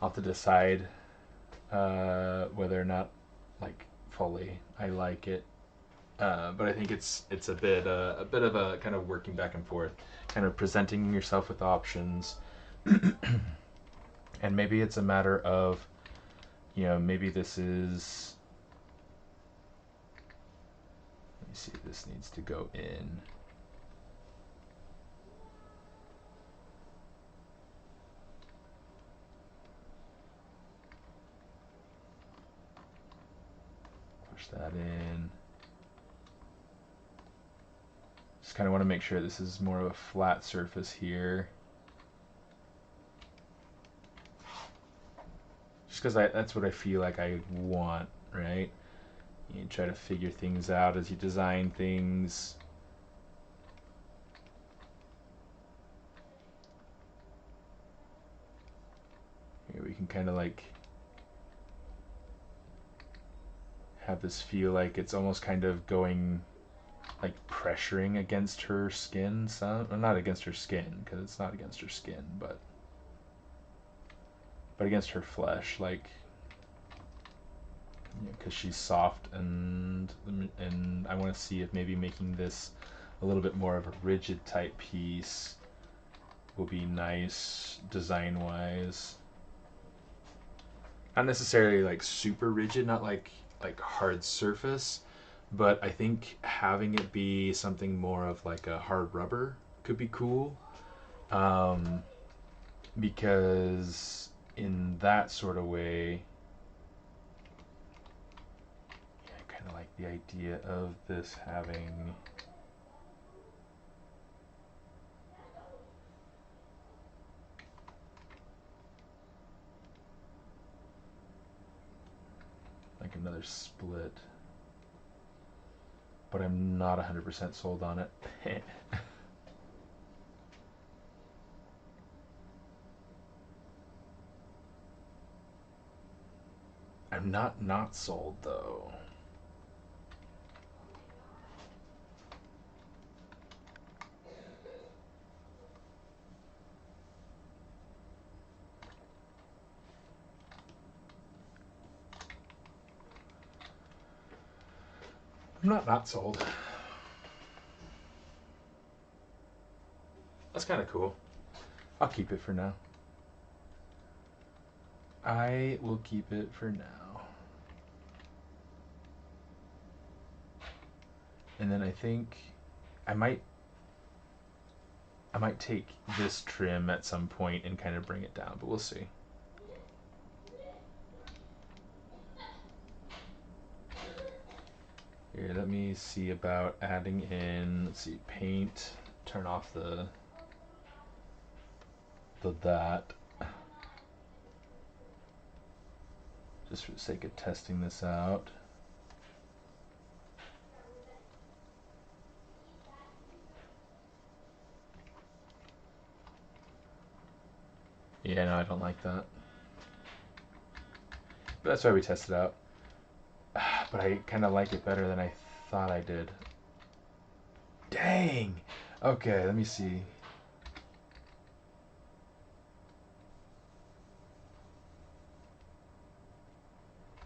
I'll have to decide whether or not, like, fully I like it. But I think it's a bit of a kind of working back and forth, kind of presenting yourself with options, and maybe it's a matter of, you know, maybe this is. Let me see. This needs to go in. Push that in. Just kind of want to make sure this is more of a flat surface here. Just because that's what I feel like I want, right? You try to figure things out as you design things. Here we can kind of like have this feel like it's almost kind of going, like pressuring against her skin. Some, well, not against her skin, because it's not against her skin, but against her flesh, like, because she's soft, and I want to see if maybe making this a little bit more of a rigid type piece will be nice design wise. Not necessarily like super rigid, not like hard surface, but I think having it be something more of like a hard rubber could be cool, because in that sort of way, I kind of like the idea of this having like another split, but I'm not 100% sold on it. I'm not sold though. I'm not sold. That's kind of cool. I'll keep it for now. I will keep it for now. And then I think I might take this trim at some point and kind of bring it down, but we'll see. Here, let me see about adding in, let's see, paint, turn off the that. Just for the sake of testing this out. Yeah, no, I don't like that. But that's why we tested it out. But I kind of like it better than I thought I did. Dang! Okay, let me see.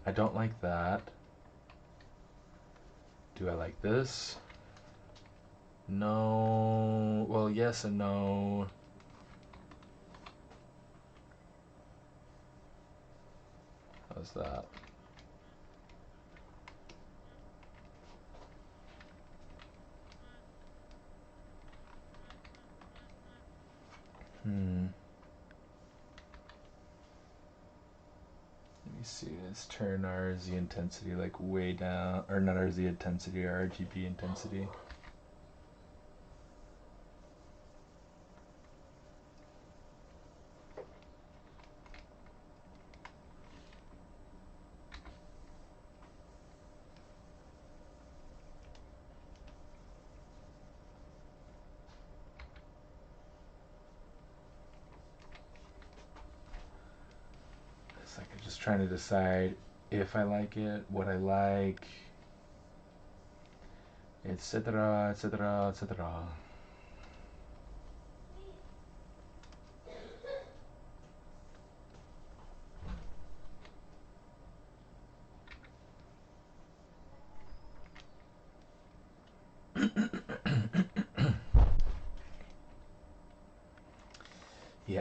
I don't like that. Do I like this? No. Well, yes and no. How's that? Let me see. Let's turn RZ intensity like way down, or not RZ intensity, RGB intensity. It's like I'm just trying to decide if I like it, what I like, etc., etc., etc.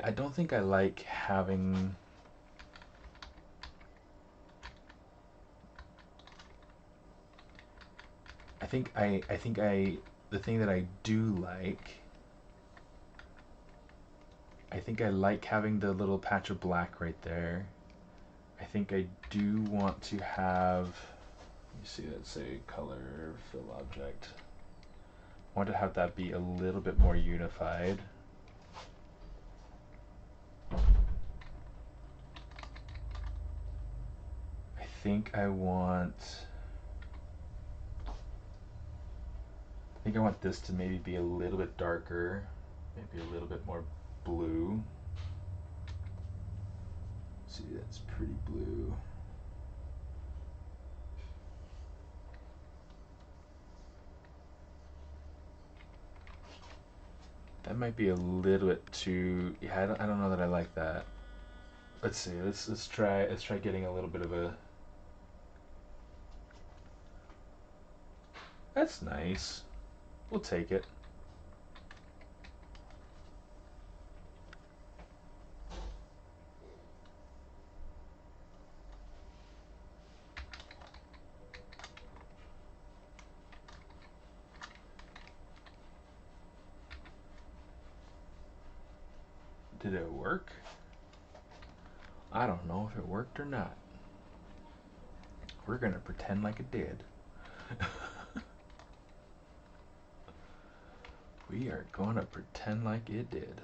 I don't think I like having I think the thing that I do like, I think I like having the little patch of black right there. I think I do want to have, let me see, let's say color fill object. I want to have that be a little bit more unified. I think I want this to maybe be a little bit darker, maybe a little bit more blue. See, that's pretty blue. That might be a little bit too. Yeah, I don't know that I like that. Let's see. Let's try getting a little bit of a. That's nice. We'll take it. Did it work? I don't know if it worked or not. We're gonna pretend like it did. We are gonna pretend like it did.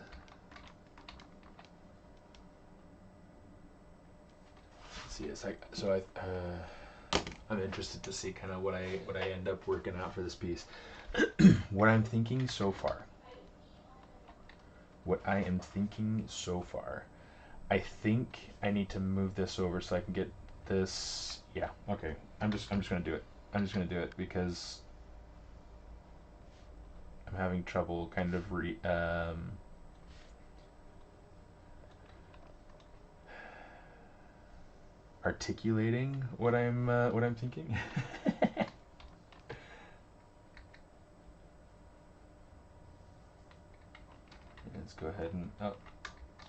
Let's see, it's like so. I'm interested to see kind of what I end up working out for this piece. What I'm thinking so far. What I am thinking so far. I think I need to move this over so I can get this. Yeah, okay. I'm just gonna do it. I'm just gonna do it because I'm having trouble kind of articulating what I'm thinking. Let's go ahead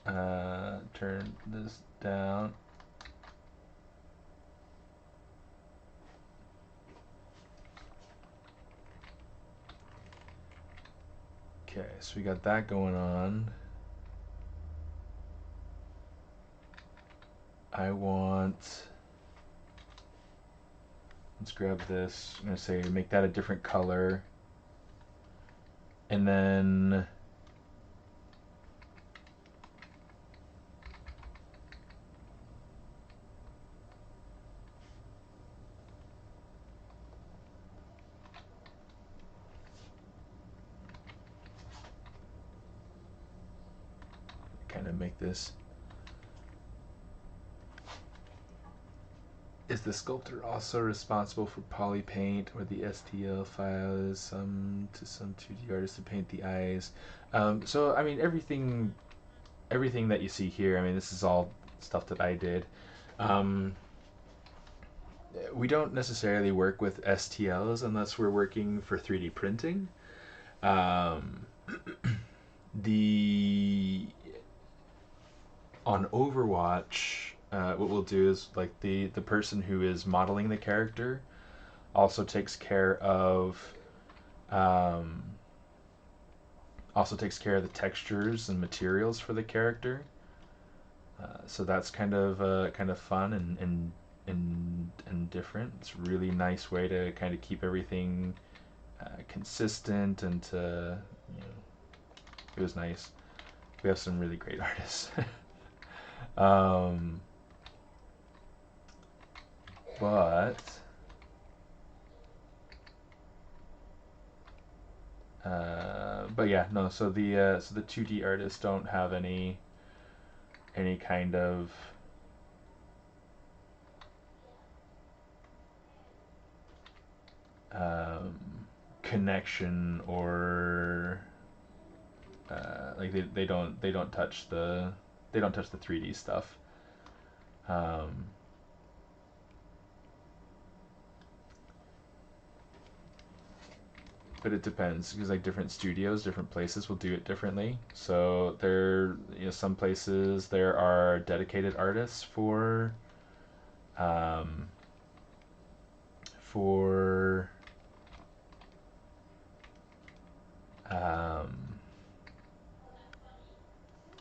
and turn this down. Okay, so we got that going on. Let's grab this. I'm gonna say make that a different color. And then kind of make this. Is the sculptor also responsible for poly paint or the STL files to some 2D artists to paint the eyes? So I mean everything that you see here, I mean this is all stuff that I did. We don't necessarily work with STLs unless we're working for 3D printing. On Overwatch, what we'll do is like the person who is modeling the character also takes care of the textures and materials for the character. So that's kind of fun and different. It's a really nice way to kind of keep everything consistent and to, you know, it was nice. We have some really great artists. But yeah, no. So the 2D artists don't have any kind of connection or like they don't touch the 3D stuff. but it depends because like different studios, different places will do it differently. So there, you know, some places there are dedicated artists um, for um,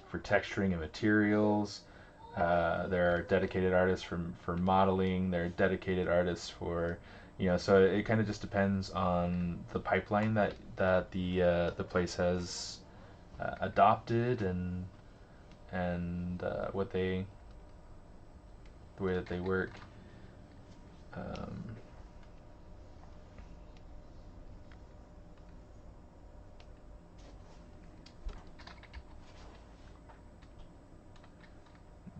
for texturing and materials. There are dedicated artists for modeling. There are dedicated artists for, you know, so it kind of just depends on the pipeline that the place has adopted and what they the way that they work. Um,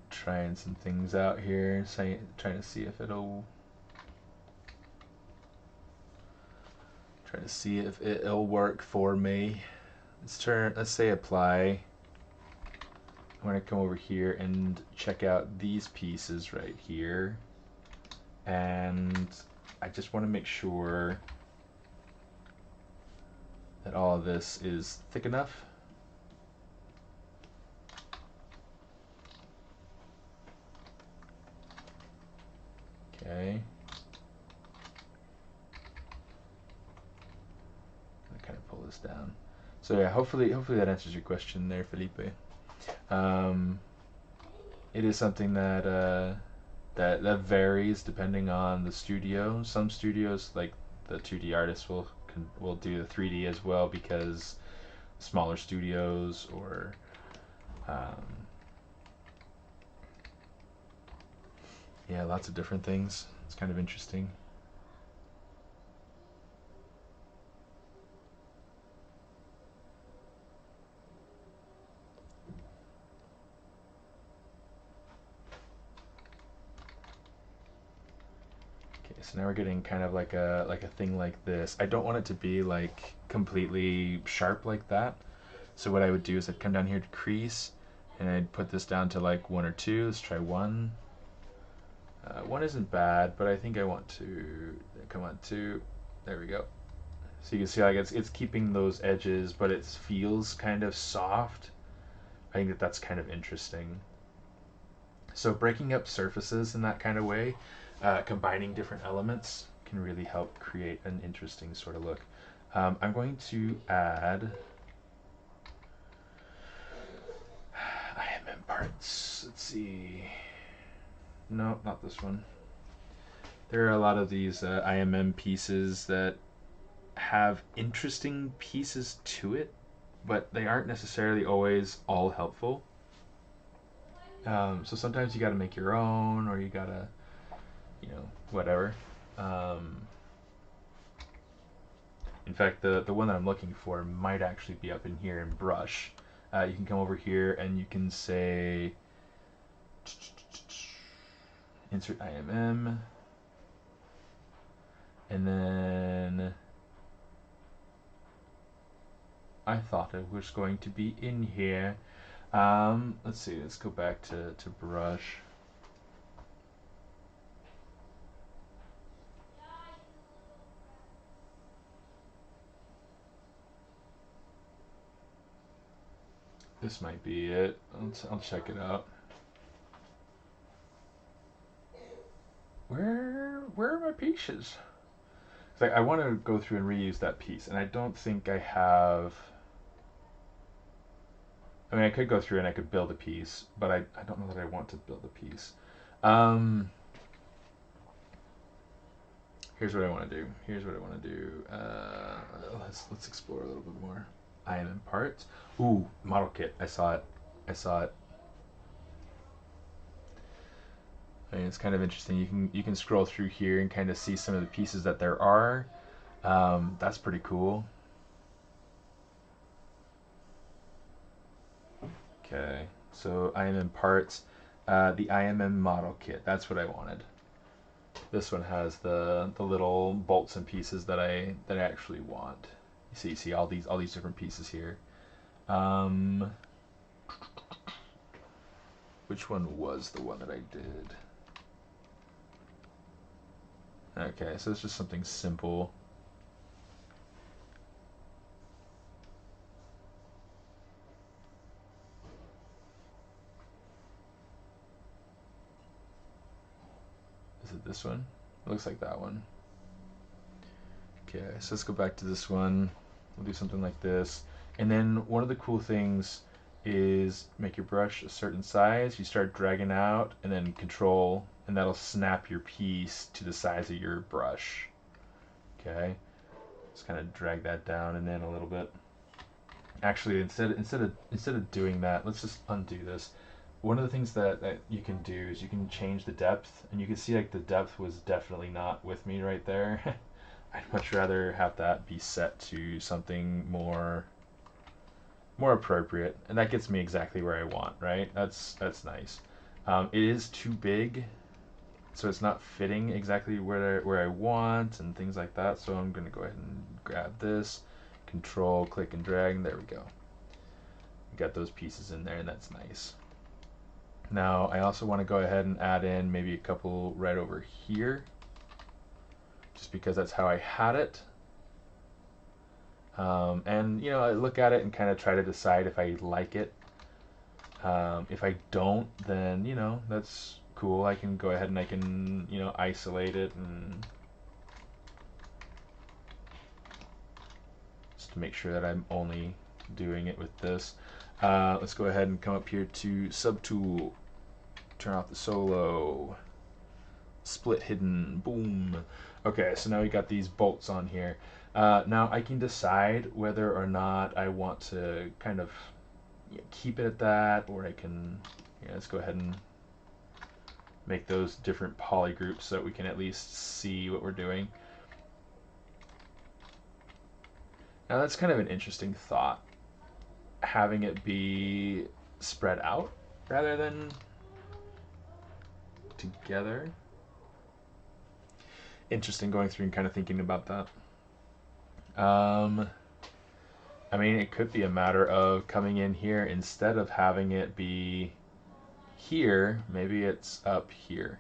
trying some things out here, trying to see if it'll work for me. Let's say apply. I'm going to come over here and check out these pieces right here, and I just want to make sure that all of this is thick enough. Okay. I kind of pull this down. So yeah, hopefully that answers your question there, Felipe. It is something that varies depending on the studio. Some studios, like the 2D artists, will do the 3D as well because smaller studios or yeah, lots of different things. It's kind of interesting. So now we're getting kind of like a thing like this. I don't want it to be like completely sharp like that. So what I would do is I'd come down here to crease and I'd put this down to like 1 or 2. Let's try 1. 1 isn't bad, but I think I want to come on 2. There we go. So you can see like it's keeping those edges, but it feels kind of soft. I think that's kind of interesting. So breaking up surfaces in that kind of way, combining different elements can really help create an interesting sort of look. I'm going to add IMM parts. Let's see. No, not this one. There are a lot of these IMM pieces that have interesting pieces to it, but they aren't necessarily always all helpful. So sometimes you got to make your own, or you gotta, you know, whatever. In fact, the one that I'm looking for might actually be up in here in Brush. You can come over here and you can say insert IMM, and then I thought it was going to be in here. Let's see, let's go back to Brush. This might be it. I'll check it out. Where are my pieces? I want to go through and reuse that piece, and I don't think I have. I mean, I could go through and I could build a piece, but I don't know that I want to build a piece. Here's what I want to do. Let's explore a little bit more. IMM parts. Ooh, model kit. I saw it. I mean, it's kind of interesting. You can scroll through here and kind of see some of the pieces that there are. That's pretty cool. Okay, so IMM parts. The IMM model kit. That's what I wanted. This one has the little bolts and pieces that I actually want. You see all these different pieces here. Which one was the one that I did? Okay, so it's just something simple. this one? It looks like that one. Okay, so let's go back to this one. We'll do something like this. And then one of the cool things is make your brush a certain size. You start dragging out and then control, and that'll snap your piece to the size of your brush. Okay, just kind of drag that down and then a little bit. Actually, instead of doing that, let's just undo this. One of the things that you can do is you can change the depth, and you can see like the depth was definitely not with me right there. I'd much rather have that be set to something more appropriate, and that gets me exactly where I want, right? That's nice. It is too big, so it's not fitting exactly where I want and things like that. So I'm gonna go ahead and grab this, control, click and drag, and there we go. Got those pieces in there, and that's nice. Now I also want to go ahead and add in maybe a couple right over here, just because that's how I had it. And you know, I look at it and kind of try to decide if I like it. If I don't, then you know, that's cool. I can go ahead and I can, you know, isolate it and just to make sure that I'm only doing it with this. Let's go ahead and come up here to subtool, turn off the solo, split hidden, boom. Okay, so now we got these bolts on here. Now I can decide whether or not I want to kind of keep it at that, or I can, let's go ahead and make those different poly groups so that we can at least see what we're doing. Now that's kind of an interesting thought, having it be spread out rather than together. Interesting going through and kind of thinking about that. I mean, it could be a matter of coming in here instead of having it be here, maybe it's up here.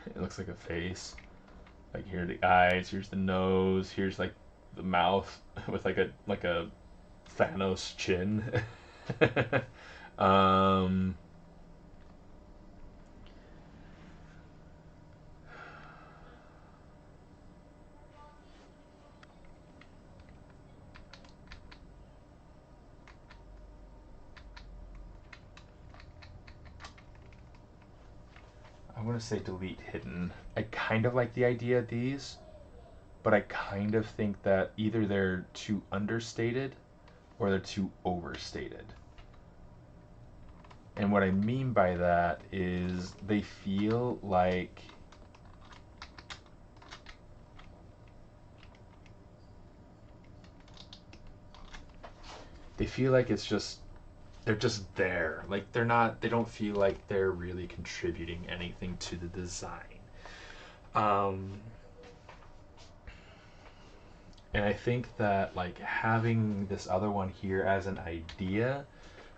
It looks like a face. Like here are the eyes, here's the nose, here's like the mouth with like a Thanos chin. um, I'm gonna say delete hidden. I kind of like the idea of these, but I kind of think that either they're too understated or they're too overstated. And what I mean by that is they feel like it's just, they're just there. Like they don't feel like they're really contributing anything to the design. And I think that like having this other one here as an idea,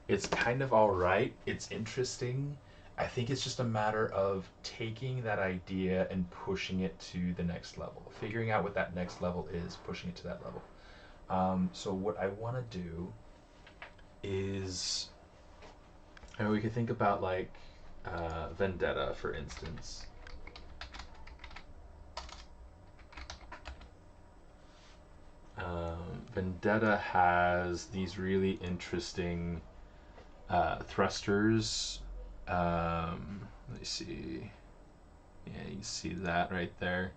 it's kind of all right. It's interesting. I think it's just a matter of taking that idea and pushing it to the next level, figuring out what that next level is, pushing it to that level. So what I want to do is, I mean, we could think about like Vendetta, for instance. Vendetta has these really interesting thrusters. Let me see. Yeah, you see that right there.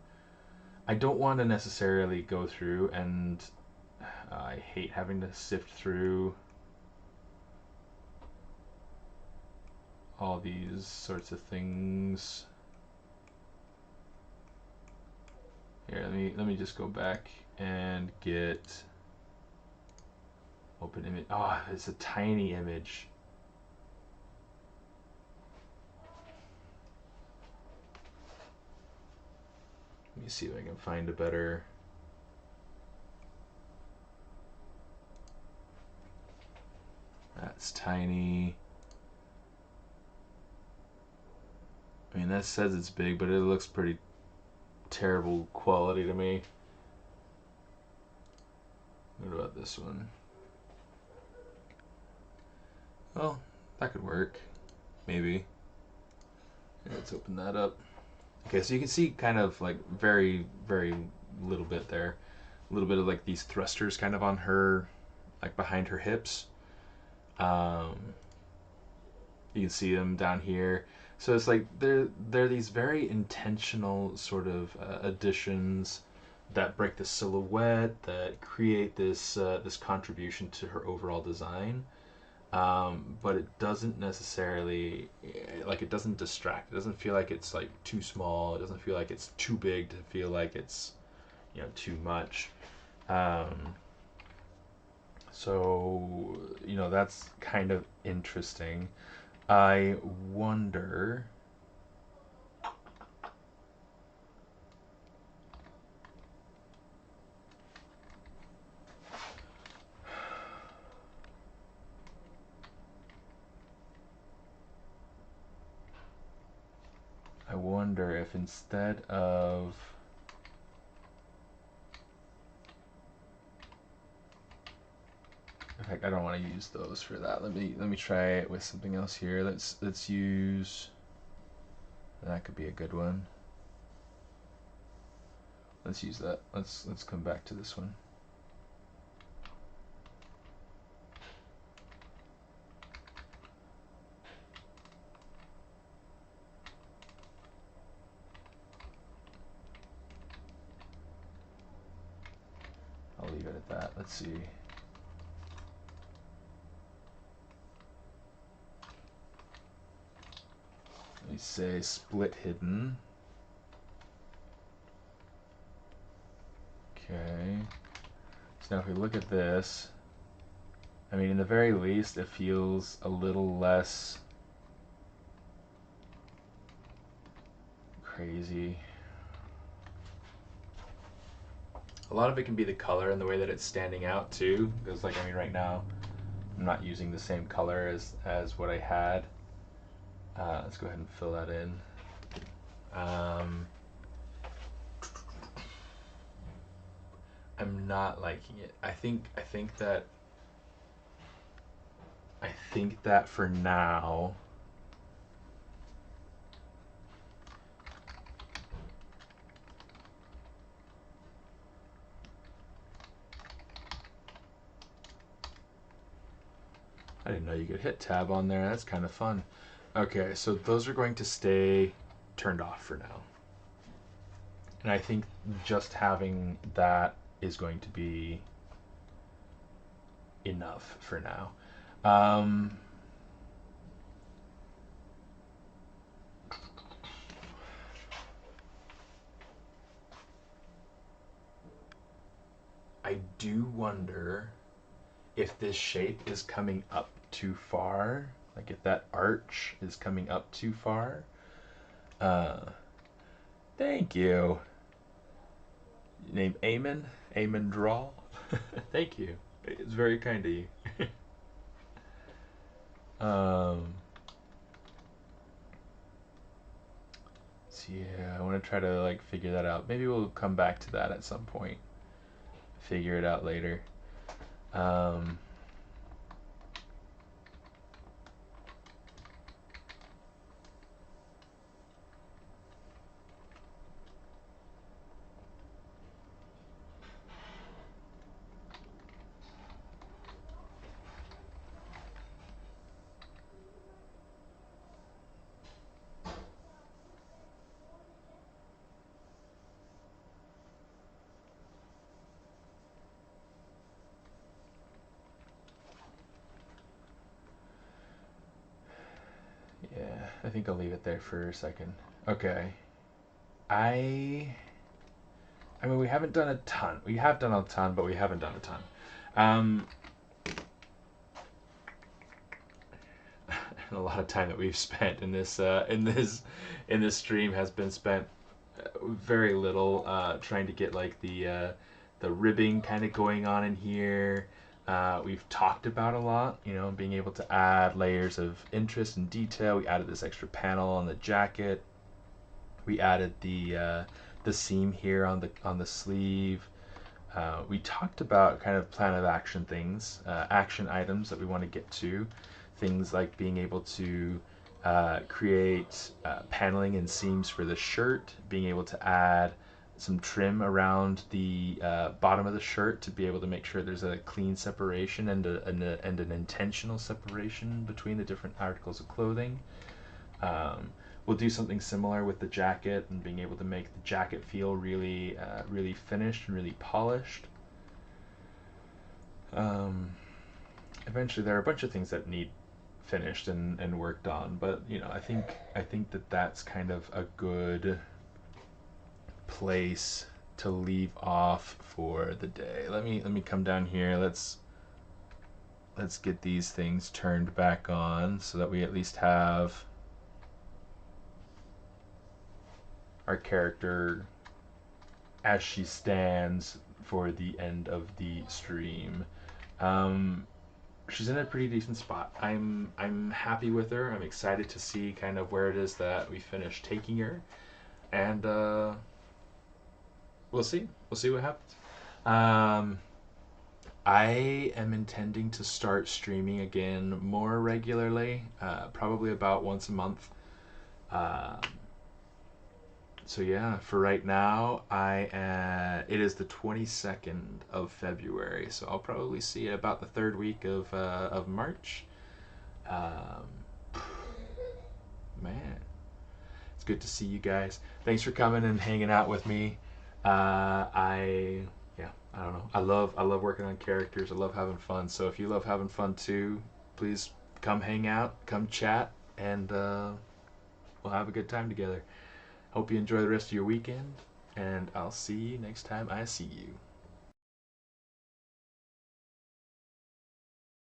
I don't want to necessarily go through and I hate having to sift through all these sorts of things. Here, let me just go back and get open image. Oh, it's a tiny image. Let me see if I can find a better. That's tiny. mean, that says it's big, but it looks pretty terrible quality to me. What about this one? Well, that could work. Maybe. Yeah, let's open that up. Okay, so you can see kind of like very, very little bit there. A little bit of like these thrusters kind of on her, like behind her hips. You can see them down here. So it's like they're these very intentional sort of additions that break the silhouette, that create this this contribution to her overall design. But it doesn't necessarily, like, it doesn't distract. It doesn't feel like it's like too small. It doesn't feel like it's too big to feel like it's, you know, too much. So, you know, that's kind of interesting. I wonder. I wonder if instead of. In fact, I don't want to use those for that. Let me try it with something else here. Let's use. That could be a good one. Let's use that. Let's come back to this one. I'll leave it at that. Let's see. Let me say split hidden. Okay. So now if we look at this, I mean, in the very least, it feels a little less crazy. A lot of it can be the color and the way that it's standing out too, because like, I mean, right now I'm not using the same color as what I had. Let's go ahead and fill that in. I'm not liking it. I think that for now, I didn't know you could hit tab on there. That's kind of fun. Okay, so those are going to stay turned off for now. And I think just having that is going to be enough for now. I do wonder if this shape is coming up too far, like if that arch is coming up too far. Thank you. Name Eamon? Eamon Draw? Thank you. It's very kind of you. So yeah, I want to try to like figure that out. Maybe we'll come back to that at some point. Figure it out later. Yeah, I think I'll leave it there for a second. Okay. I mean, we haven't done a ton. We have done a ton, but we haven't done a ton. And a lot of time that we've spent in this stream has been spent very little trying to get like the ribbing kind of going on in here. We've talked about a lot, you know, being able to add layers of interest and detail. We added this extra panel on the jacket. We added the seam here on the sleeve. We talked about kind of plan of action things, action items that we want to get to, things like being able to create paneling and seams for the shirt, being able to add some trim around the bottom of the shirt to be able to make sure there's a clean separation and an intentional separation between the different articles of clothing. We'll do something similar with the jacket and being able to make the jacket feel really, really finished and really polished. Eventually, there are a bunch of things that need finished and worked on, but you know, I think that that's kind of a good place to leave off for the day. Let me come down here. Let's get these things turned back on so that we at least have our character as she stands for the end of the stream. She's in a pretty decent spot. I'm happy with her. I'm excited to see kind of where it is that we finish taking her, and we'll see what happens. I am intending to start streaming again more regularly, probably about once a month. So yeah, for right now, it is the 22nd of February, so I'll probably see you about the third week of March. Man, it's good to see you guys. Thanks for coming and hanging out with me. I don't know. I love working on characters. I love having fun. So if you love having fun too, please come hang out, come chat, and we'll have a good time together. Hope you enjoy the rest of your weekend, and I'll see you next time I see you.